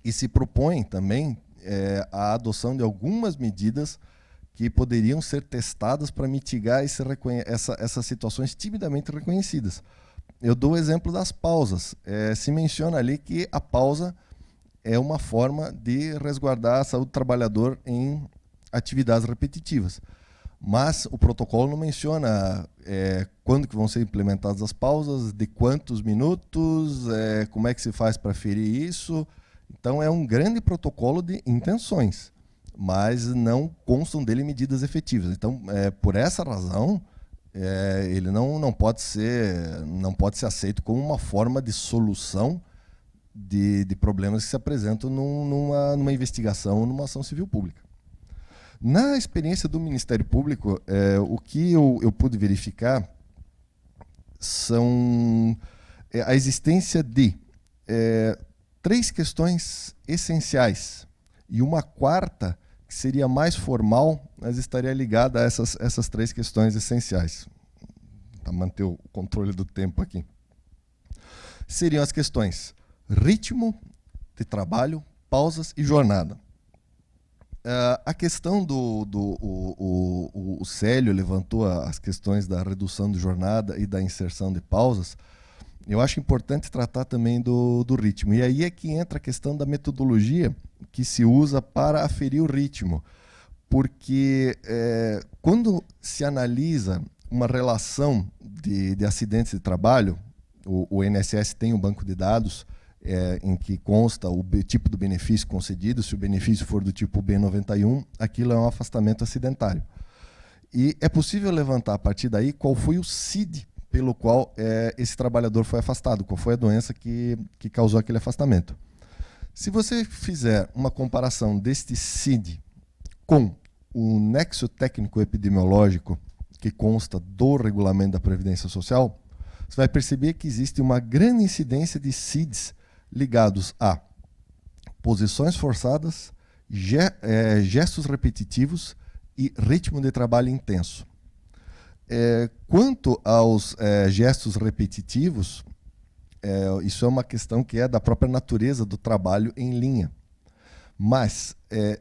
e se propõe também a adoção de algumas medidas que poderiam ser testadas para mitigar essas situações timidamente reconhecidas. Eu dou o exemplo das pausas. Se menciona ali que a pausa é uma forma de resguardar a saúde do trabalhador em atividades repetitivas. Mas o protocolo não menciona quando que vão ser implementadas as pausas, de quantos minutos, como é que se faz para ferir isso. Então é um grande protocolo de intenções, mas não constam dele medidas efetivas. Então, por essa razão... ele não pode ser aceito como uma forma de solução de problemas que se apresentam numa investigação ou numa ação civil pública. Na experiência do Ministério Público, o que eu pude verificar são a existência de 3 questões essenciais e uma quarta que seria mais formal, mas estaria ligada a essas 3 questões essenciais. Para manter o controle do tempo aqui. Seriam as questões ritmo de trabalho, pausas e jornada. A questão o Célio levantou as questões da redução de jornada e da inserção de pausas. Eu acho importante tratar também do ritmo. E aí é que entra a questão da metodologia que se usa para aferir o ritmo. Porque quando se analisa uma relação de acidentes de trabalho, o INSS tem um banco de dados em que consta o tipo do benefício concedido. Se o benefício for do tipo B91, aquilo é um afastamento acidentário. E é possível levantar a partir daí qual foi o CID pelo qual esse trabalhador foi afastado, qual foi a doença que causou aquele afastamento. Se você fizer uma comparação deste CID com o nexo técnico epidemiológico que consta do regulamento da Previdência Social, você vai perceber que existe uma grande incidência de CIDs ligados a posições forçadas, gestos repetitivos e ritmo de trabalho intenso. Quanto aos gestos repetitivos, isso é uma questão que é da própria natureza do trabalho em linha. Mas,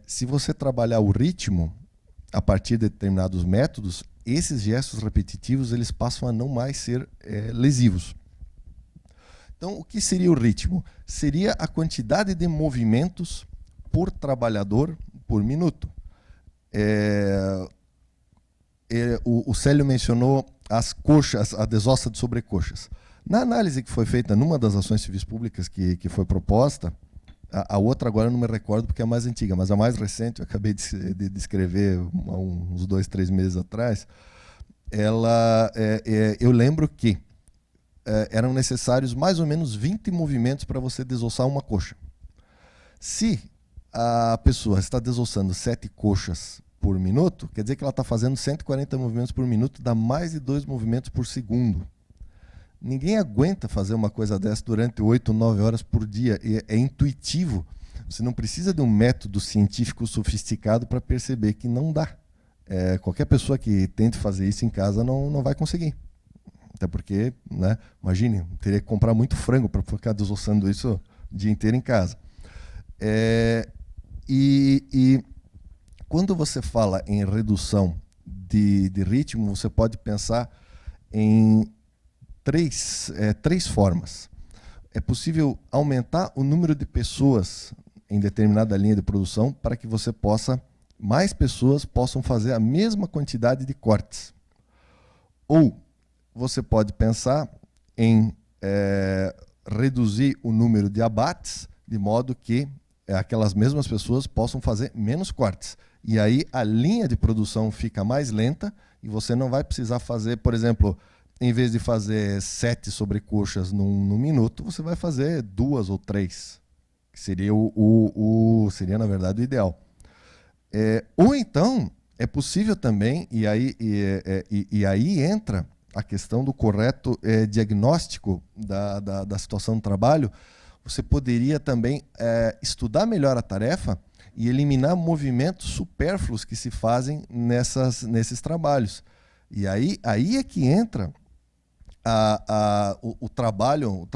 se você trabalhar o ritmo a partir de determinados métodos, esses gestos repetitivos eles passam a não mais ser lesivos. Então, o que seria o ritmo? Seria a quantidade de movimentos por trabalhador por minuto. O Célio mencionou as coxas, a desossa de sobrecoxas. Na análise que foi feita numa das ações civis públicas que foi proposta, a outra agora eu não me recordo porque é mais antiga, mas a mais recente, eu acabei de escrever uns 2, 3 meses atrás, eu lembro que eram necessários mais ou menos 20 movimentos para você desossar uma coxa. Se a pessoa está desossando 7 coxas por minuto, quer dizer que ela está fazendo 140 movimentos por minuto, dá mais de 2 movimentos por segundo. Ninguém aguenta fazer uma coisa dessa durante 8, 9 horas por dia. É intuitivo. Você não precisa de um método científico sofisticado para perceber que não dá. Qualquer pessoa que tente fazer isso em casa não vai conseguir. Até porque, né, imagine, teria que comprar muito frango para ficar desossando isso o dia inteiro em casa. E quando você fala em redução de ritmo, você pode pensar em três formas. É possível aumentar o número de pessoas em determinada linha de produção para que mais pessoas possam fazer a mesma quantidade de cortes. Ou você pode pensar em reduzir o número de abates de modo que aquelas mesmas pessoas possam fazer menos cortes. E aí a linha de produção fica mais lenta e você não vai precisar fazer, por exemplo, em vez de fazer 7 sobrecoxas num minuto, você vai fazer 2 ou 3, que seria seria na verdade o ideal. Ou então é possível também, e aí entra a questão do correto diagnóstico da situação do trabalho. Você poderia também estudar melhor a tarefa e eliminar movimentos supérfluos que se fazem nesses trabalhos. E aí é que entra o trabalho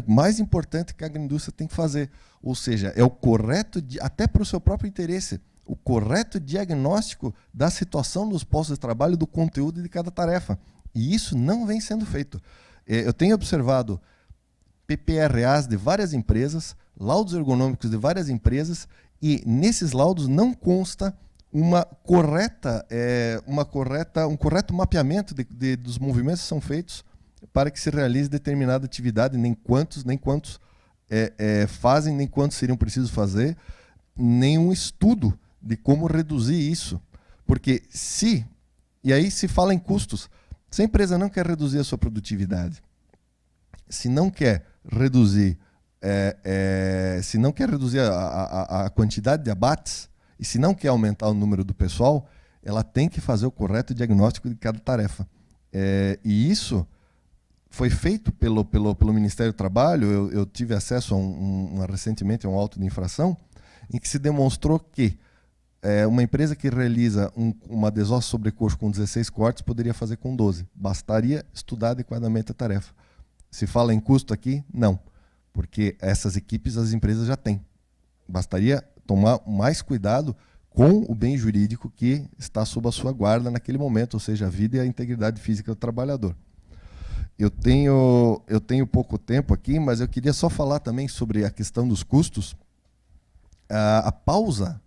mais importante que a agroindústria tem que fazer. Ou seja, é o correto, até para o seu próprio interesse, o correto diagnóstico da situação dos postos de trabalho, do conteúdo de cada tarefa. E isso não vem sendo feito. Eu tenho observado PPRAs de várias empresas, laudos ergonômicos de várias empresas, e nesses laudos não consta um correto mapeamento dos movimentos que são feitos para que se realize determinada atividade, nem quantos fazem, nem quantos seriam precisos fazer, nenhum estudo de como reduzir isso. Porque e aí se fala em custos, se a empresa não quer reduzir a sua produtividade, se não quer reduzir a quantidade de abates, e se não quer aumentar o número do pessoal, ela tem que fazer o correto diagnóstico de cada tarefa. E isso foi feito pelo Ministério do Trabalho. Eu tive acesso recentemente a um auto de infração em que se demonstrou que uma empresa que realiza uma desossa sobrecoxa com 16 cortes poderia fazer com 12. Bastaria estudar adequadamente a tarefa. Se fala em custo aqui, não. Porque essas equipes as empresas já têm. Bastaria tomar mais cuidado com o bem jurídico que está sob a sua guarda naquele momento, ou seja, a vida e a integridade física do trabalhador. Eu tenho pouco tempo aqui, mas eu queria só falar também sobre a questão dos custos. A pausa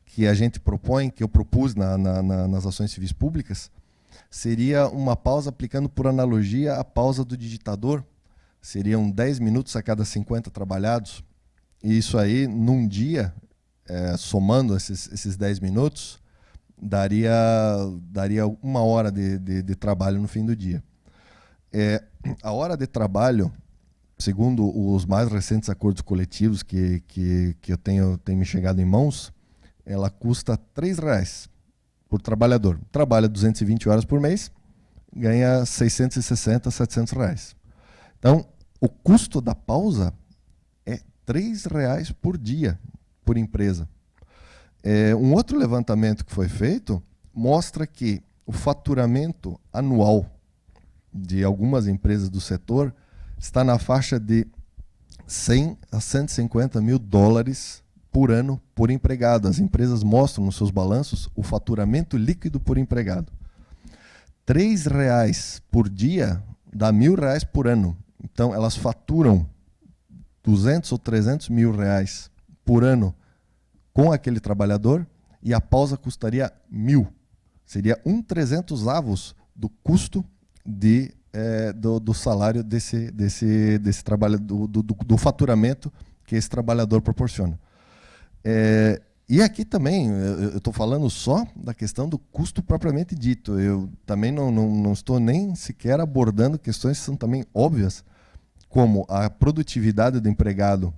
que a gente propõe, que eu propus nas ações civis públicas, seria uma pausa aplicando por analogia a pausa do digitador. Seriam 10 minutos a cada 50 trabalhados. E isso aí, num dia, somando esses 10 minutos, daria 1 hora de trabalho no fim do dia. A hora de trabalho, segundo os mais recentes acordos coletivos que eu tenho me chegado em mãos, ela custa R$3 por trabalhador. Trabalha 220 horas por mês, ganha R$660, R$700. Então, o custo da pausa é R$ 3,00 por dia, por empresa. Um outro levantamento que foi feito mostra que o faturamento anual de algumas empresas do setor está na faixa de 100 a 150 mil dólares por ano por empregado. As empresas mostram nos seus balanços o faturamento líquido por empregado. R$ 3,00 por dia dá R$ 1.000 por ano. Então, elas faturam 200 ou 300 mil reais por ano com aquele trabalhador e a pausa custaria 1.000. Seria 1/300avo do custo do salário desse trabalho, do faturamento que esse trabalhador proporciona. E aqui também, eu estou falando só da questão do custo propriamente dito. Eu também não estou nem sequer abordando questões que são também óbvias, como a produtividade do empregado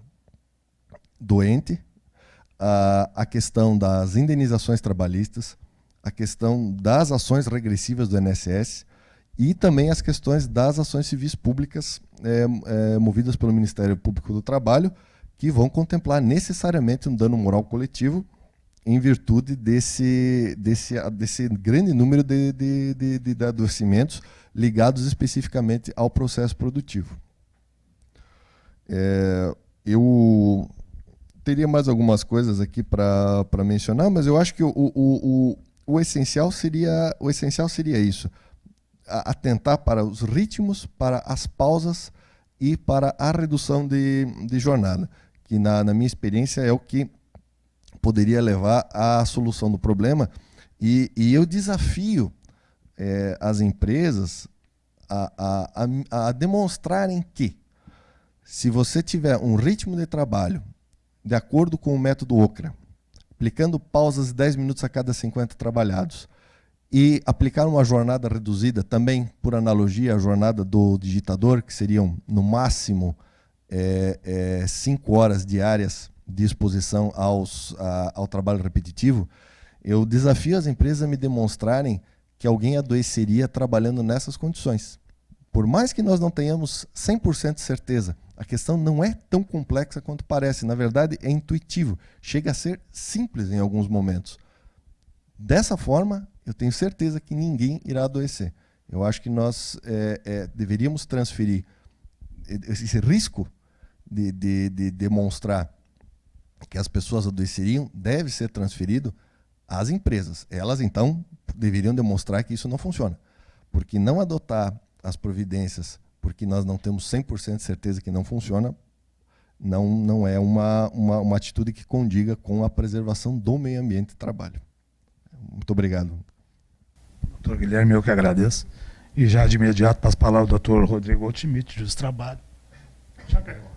doente, a questão das indenizações trabalhistas, a questão das ações regressivas do INSS e também as questões das ações civis públicas movidas pelo Ministério Público do Trabalho, que vão contemplar necessariamente um dano moral coletivo em virtude desse grande número de adoecimentos ligados especificamente ao processo produtivo. Eu teria mais algumas coisas aqui para mencionar, mas eu acho que o essencial seria isso: atentar para os ritmos, para as pausas e para a redução de jornada, que na minha experiência é o que poderia levar à solução do problema. E eu desafio as empresas a demonstrarem que, se você tiver um ritmo de trabalho de acordo com o método OCRA, aplicando pausas de 10 minutos a cada 50 trabalhados, e aplicar uma jornada reduzida, também por analogia à jornada do digitador, que seriam no máximo 5 horas diárias de exposição ao trabalho repetitivo, eu desafio as empresas a me demonstrarem que alguém adoeceria trabalhando nessas condições. Por mais que nós não tenhamos 100% de certeza, a questão não é tão complexa quanto parece. Na verdade, é intuitivo. Chega a ser simples em alguns momentos. Dessa forma, eu tenho certeza que ninguém irá adoecer. Eu acho que nós deveríamos transferir esse risco de demonstrar que as pessoas adoeceriam, deve ser transferido às empresas. Elas, então, deveriam demonstrar que isso não funciona. Porque não adotar as providências, porque nós não temos 100% de certeza que não funciona, não é uma atitude que condiga com a preservação do meio ambiente de trabalho. Muito obrigado. Doutor Guilherme, eu que agradeço. E já de imediato para as palavras do doutor Rodrigo Ottimit, Juiz do Trabalho. Já pegou.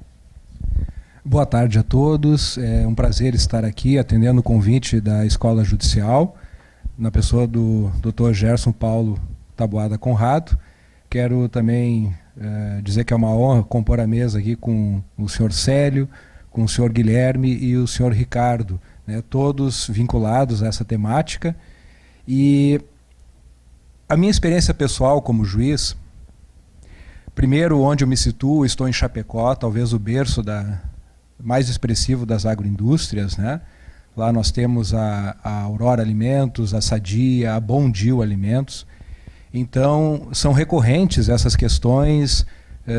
Boa tarde a todos. É um prazer estar aqui atendendo o convite da Escola Judicial, na pessoa do Dr. Gerson Paulo Taboada Conrado. Quero também dizer que é uma honra compor a mesa aqui com o senhor Célio, com o senhor Guilherme e o senhor Ricardo, né, todos vinculados a essa temática. E a minha experiência pessoal como juiz, primeiro, onde eu me situo, estou em Chapecó, talvez o berço mais expressivo das agroindústrias, né? Lá nós temos a Aurora Alimentos, a Sadia, a Bondil Alimentos. Então, são recorrentes essas questões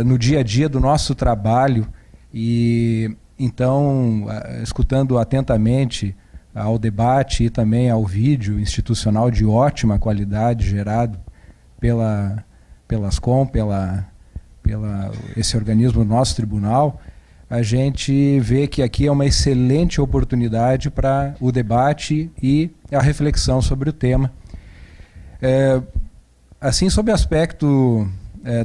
no dia a dia do nosso trabalho. E então, escutando atentamente ao debate e também ao vídeo institucional de ótima qualidade gerado pela Ascom, esse organismo do nosso tribunal, a gente vê que aqui é uma excelente oportunidade para o debate e a reflexão sobre o tema. Assim, sob o aspecto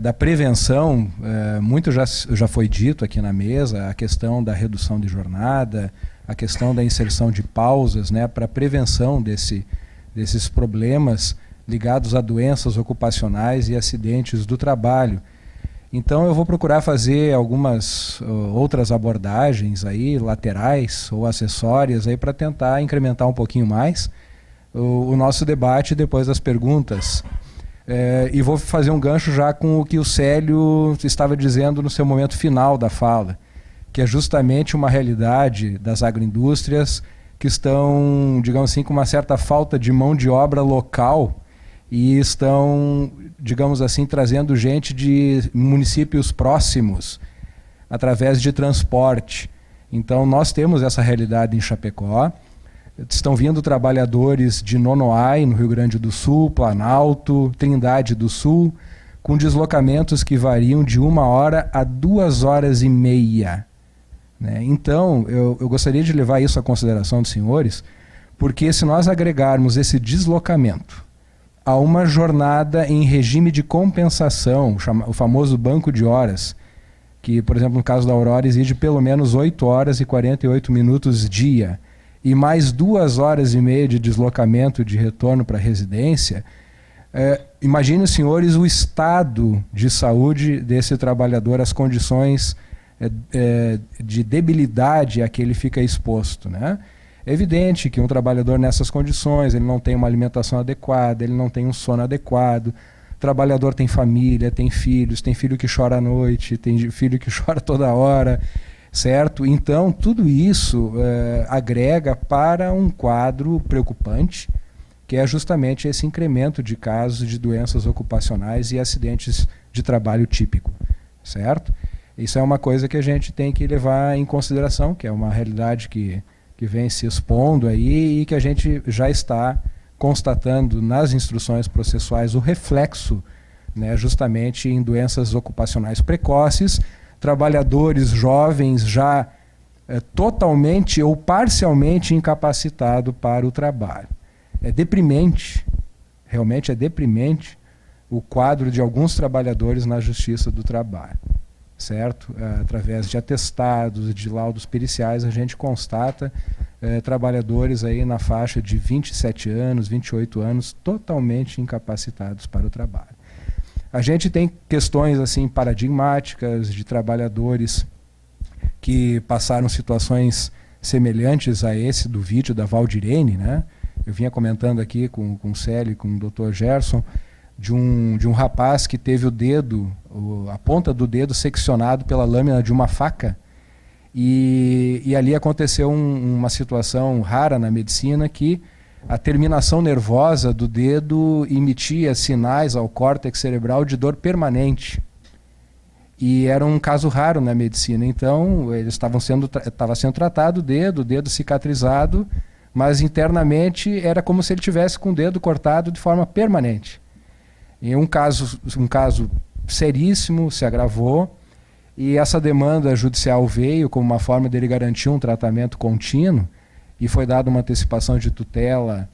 da prevenção, muito já foi dito aqui na mesa, a questão da redução de jornada, a questão da inserção de pausas, né, para a prevenção desses problemas ligados a doenças ocupacionais e acidentes do trabalho. Então eu vou procurar fazer algumas outras abordagens aí, laterais ou acessórias, aí para tentar incrementar um pouquinho mais o nosso debate depois das perguntas. E vou fazer um gancho já com o que o Célio estava dizendo no seu momento final da fala, que é justamente uma realidade das agroindústrias que estão, digamos assim, com uma certa falta de mão de obra local e estão, digamos assim, trazendo gente de municípios próximos através de transporte. Então nós temos essa realidade em Chapecó. Estão vindo trabalhadores de Nonoai, no Rio Grande do Sul, Planalto, Trindade do Sul, com deslocamentos que variam de 1 hora a 2 horas e meia. Né? Então, eu gostaria de levar isso à consideração dos senhores, porque se nós agregarmos esse deslocamento a uma jornada em regime de compensação, o famoso banco de horas, que, por exemplo, no caso da Aurora, exige pelo menos 8 horas e 48 minutos dia, e mais 2 horas e meia de deslocamento de retorno para a residência, imagine, senhores, o estado de saúde desse trabalhador, as condições de debilidade a que ele fica exposto, né? É evidente que um trabalhador nessas condições, ele não tem uma alimentação adequada, ele não tem um sono adequado, o trabalhador tem família, tem filhos, tem filho que chora à noite, tem filho que chora toda hora, certo? Então, tudo isso agrega para um quadro preocupante, que é justamente esse incremento de casos de doenças ocupacionais e acidentes de trabalho típico, certo? Isso é uma coisa que a gente tem que levar em consideração, que é uma realidade que vem se expondo aí e que a gente já está constatando nas instruções processuais o reflexo, né, justamente em doenças ocupacionais precoces, trabalhadores jovens já totalmente ou parcialmente incapacitados para o trabalho. É deprimente, realmente é deprimente o quadro de alguns trabalhadores na Justiça do Trabalho, certo? Através de atestados, de laudos periciais, a gente constata trabalhadores aí na faixa de 27 anos, 28 anos, totalmente incapacitados para o trabalho. A gente tem questões assim paradigmáticas de trabalhadores que passaram situações semelhantes a esse do vídeo da Valdirene, né? Eu vinha comentando aqui com o Célio e com o Dr. Gerson de um rapaz que teve o dedo, a ponta do dedo seccionado pela lâmina de uma faca e ali aconteceu uma situação rara na medicina que a terminação nervosa do dedo emitia sinais ao córtex cerebral de dor permanente. E era um caso raro na medicina. Então, estava sendo tratado o dedo cicatrizado, mas internamente era como se ele tivesse com o dedo cortado de forma permanente. E um caso seríssimo, se agravou, e essa demanda judicial veio como uma forma dele garantir um tratamento contínuo, e foi dada uma antecipação de tutela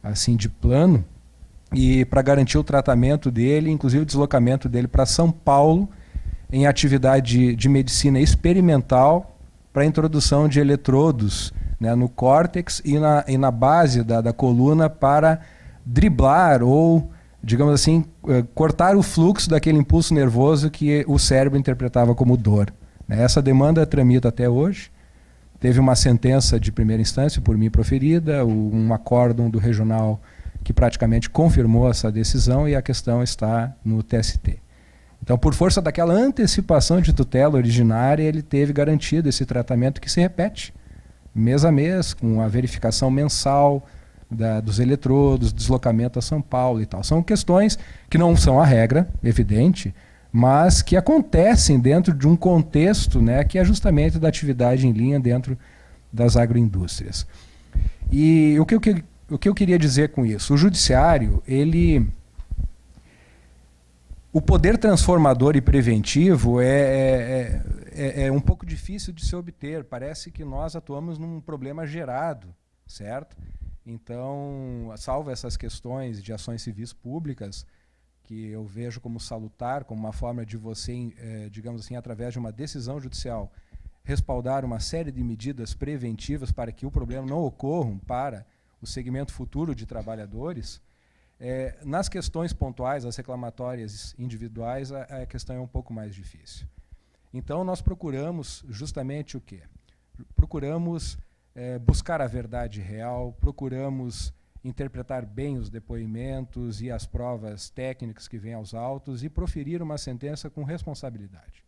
assim de plano, e para garantir o tratamento dele, inclusive o deslocamento dele para São Paulo, em atividade de medicina experimental, para a introdução de eletrodos, né, no córtex e na base da coluna para driblar ou, digamos assim, cortar o fluxo daquele impulso nervoso que o cérebro interpretava como dor. Essa demanda tramita até hoje. Teve uma sentença de primeira instância por mim proferida, um acórdão do regional que praticamente confirmou essa decisão e a questão está no TST. Então, por força daquela antecipação de tutela originária, ele teve garantido esse tratamento que se repete mês a mês, com a verificação mensal dos eletrodos, deslocamento a São Paulo e tal. São questões que não são a regra, evidente, mas que acontecem dentro de um contexto, né, que é justamente da atividade em linha dentro das agroindústrias. E o que eu queria dizer com isso? O judiciário, o poder transformador e preventivo é um pouco difícil de se obter. Parece que nós atuamos num problema gerado, certo? Então, salvo essas questões de ações civis públicas, que eu vejo como salutar, como uma forma de você, digamos assim, através de uma decisão judicial, respaldar uma série de medidas preventivas para que o problema não ocorra para o segmento futuro de trabalhadores. Nas questões pontuais, as reclamatórias individuais, a questão é um pouco mais difícil. Então, nós procuramos justamente o quê? Procuramos buscar a verdade real, procuramos interpretar bem os depoimentos e as provas técnicas que vêm aos autos e proferir uma sentença com responsabilidade.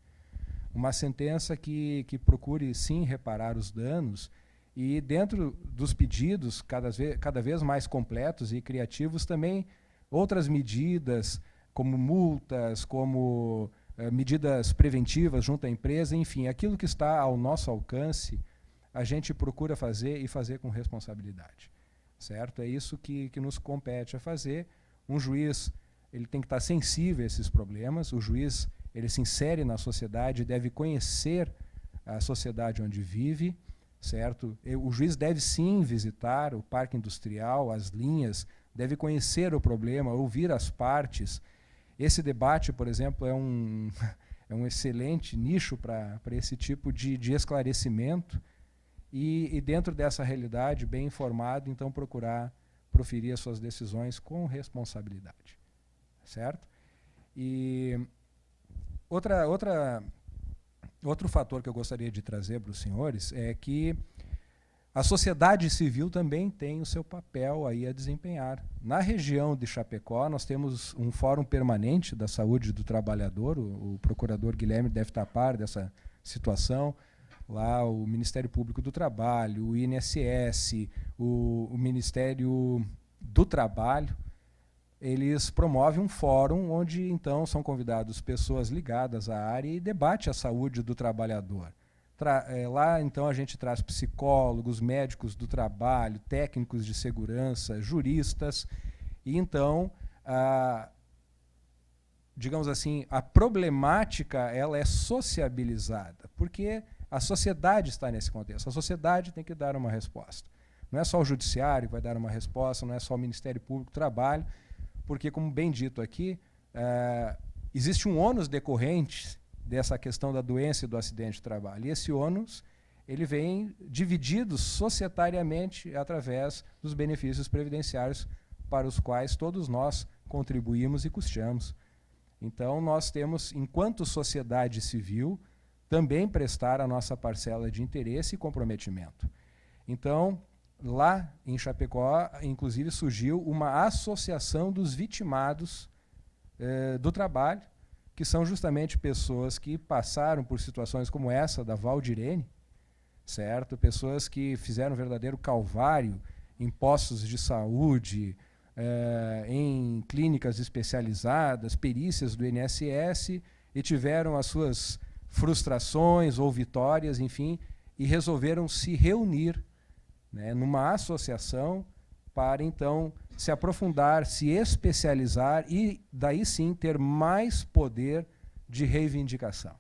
Uma sentença que procure, sim, reparar os danos e, dentro dos pedidos cada vez mais completos e criativos, também outras medidas, como multas, como medidas preventivas junto à empresa, enfim, aquilo que está ao nosso alcance, a gente procura fazer e fazer com responsabilidade. Certo? É isso que nos compete a fazer. Um juiz, ele tem que estar sensível a esses problemas. O juiz, ele se insere na sociedade, deve conhecer a sociedade onde vive, certo? O juiz deve sim visitar o parque industrial, as linhas, deve conhecer o problema, ouvir as partes. Esse debate, por exemplo, é um excelente nicho para esse tipo de esclarecimento. E dentro dessa realidade, bem informado, então procurar proferir as suas decisões com responsabilidade. Certo? E outro fator que eu gostaria de trazer para os senhores é que a sociedade civil também tem o seu papel aí a desempenhar. Na região de Chapecó, nós temos um fórum permanente da saúde do trabalhador, o procurador Guilherme deve estar a par dessa situação. Lá o Ministério Público do Trabalho, o INSS, o Ministério do Trabalho, eles promovem um fórum onde então são convidados pessoas ligadas à área e debate a saúde do trabalhador. Lá então a gente traz psicólogos, médicos do trabalho, técnicos de segurança, juristas, e então digamos assim, a problemática ela é sociabilizada, porque a sociedade está nesse contexto. A sociedade tem que dar uma resposta. Não é só o judiciário que vai dar uma resposta, não é só o Ministério Público do Trabalho, porque, como bem dito aqui, existe um ônus decorrente dessa questão da doença e do acidente de trabalho. E esse ônus ele vem dividido societariamente através dos benefícios previdenciários para os quais todos nós contribuímos e custeamos. Então, nós temos, enquanto sociedade civil, também prestar a nossa parcela de interesse e comprometimento. Então, lá em Chapecó, inclusive, surgiu uma associação dos vitimados do trabalho, que são justamente pessoas que passaram por situações como essa da Valdirene, certo? Pessoas que fizeram um verdadeiro calvário em postos de saúde, em clínicas especializadas, perícias do INSS, e tiveram as suas frustrações ou vitórias, enfim, e resolveram se reunir, né, numa associação para, então, se aprofundar, se especializar e, daí sim, ter mais poder de reivindicação.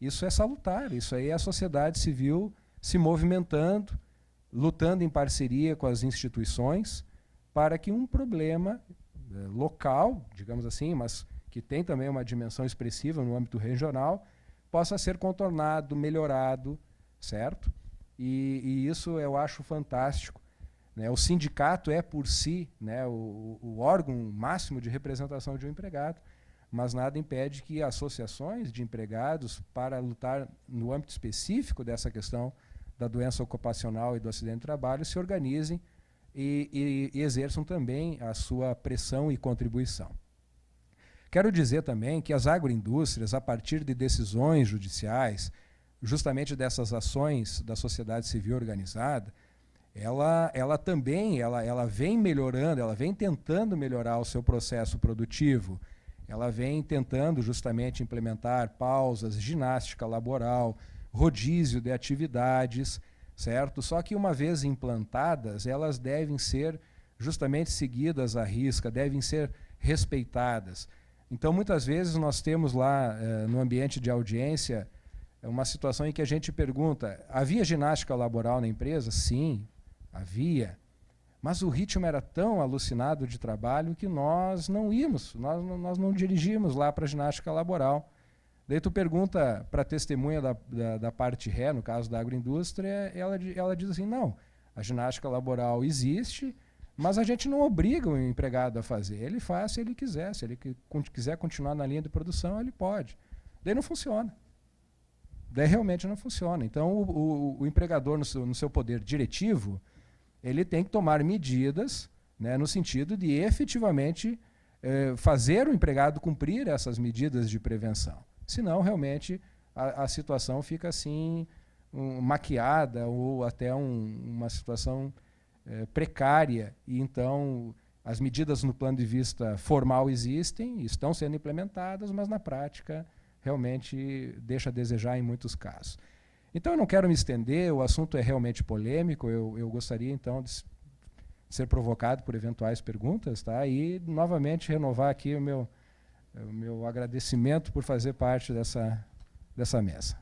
Isso é salutar, isso aí é a sociedade civil se movimentando, lutando em parceria com as instituições para que um problema local, digamos assim, mas que tem também uma dimensão expressiva no âmbito regional, possa ser contornado, melhorado, certo? E isso eu acho fantástico. Né? O sindicato é, por si, né, o órgão máximo de representação de um empregado, mas nada impede que associações de empregados, para lutar no âmbito específico dessa questão da doença ocupacional e do acidente de trabalho, se organizem e exerçam também a sua pressão e contribuição. Quero dizer também que as agroindústrias, a partir de decisões judiciais, justamente dessas ações da sociedade civil organizada, ela também vem melhorando, ela vem tentando melhorar o seu processo produtivo, ela vem tentando justamente implementar pausas, ginástica laboral, rodízio de atividades, certo? Só que uma vez implantadas, elas devem ser justamente seguidas à risca, devem ser respeitadas. Então, muitas vezes nós temos lá no ambiente de audiência uma situação em que a gente pergunta: havia ginástica laboral na empresa? Sim, havia. Mas o ritmo era tão alucinado de trabalho que nós não íamos, nós não dirigimos lá para a ginástica laboral. Daí tu pergunta para a testemunha da parte ré, no caso da agroindústria, ela diz assim: não, a ginástica laboral existe, mas a gente não obriga o empregado a fazer. Ele faz se ele quiser. Se ele quiser continuar na linha de produção, ele pode. Daí não funciona. Daí realmente não funciona. Então, o empregador, no seu poder diretivo, ele tem que tomar medidas né, no sentido de efetivamente fazer o empregado cumprir essas medidas de prevenção. Senão, realmente, a situação fica assim, maquiada ou até uma situação precária. E então, as medidas no plano de vista formal existem, estão sendo implementadas, mas na prática realmente deixa a desejar em muitos casos. Então, eu não quero me estender, o assunto é realmente polêmico, eu gostaria então de ser provocado por eventuais perguntas, tá? E novamente renovar aqui o meu agradecimento por fazer parte dessa mesa.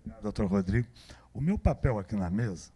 Obrigado, doutor Rodrigo. O meu papel aqui na mesa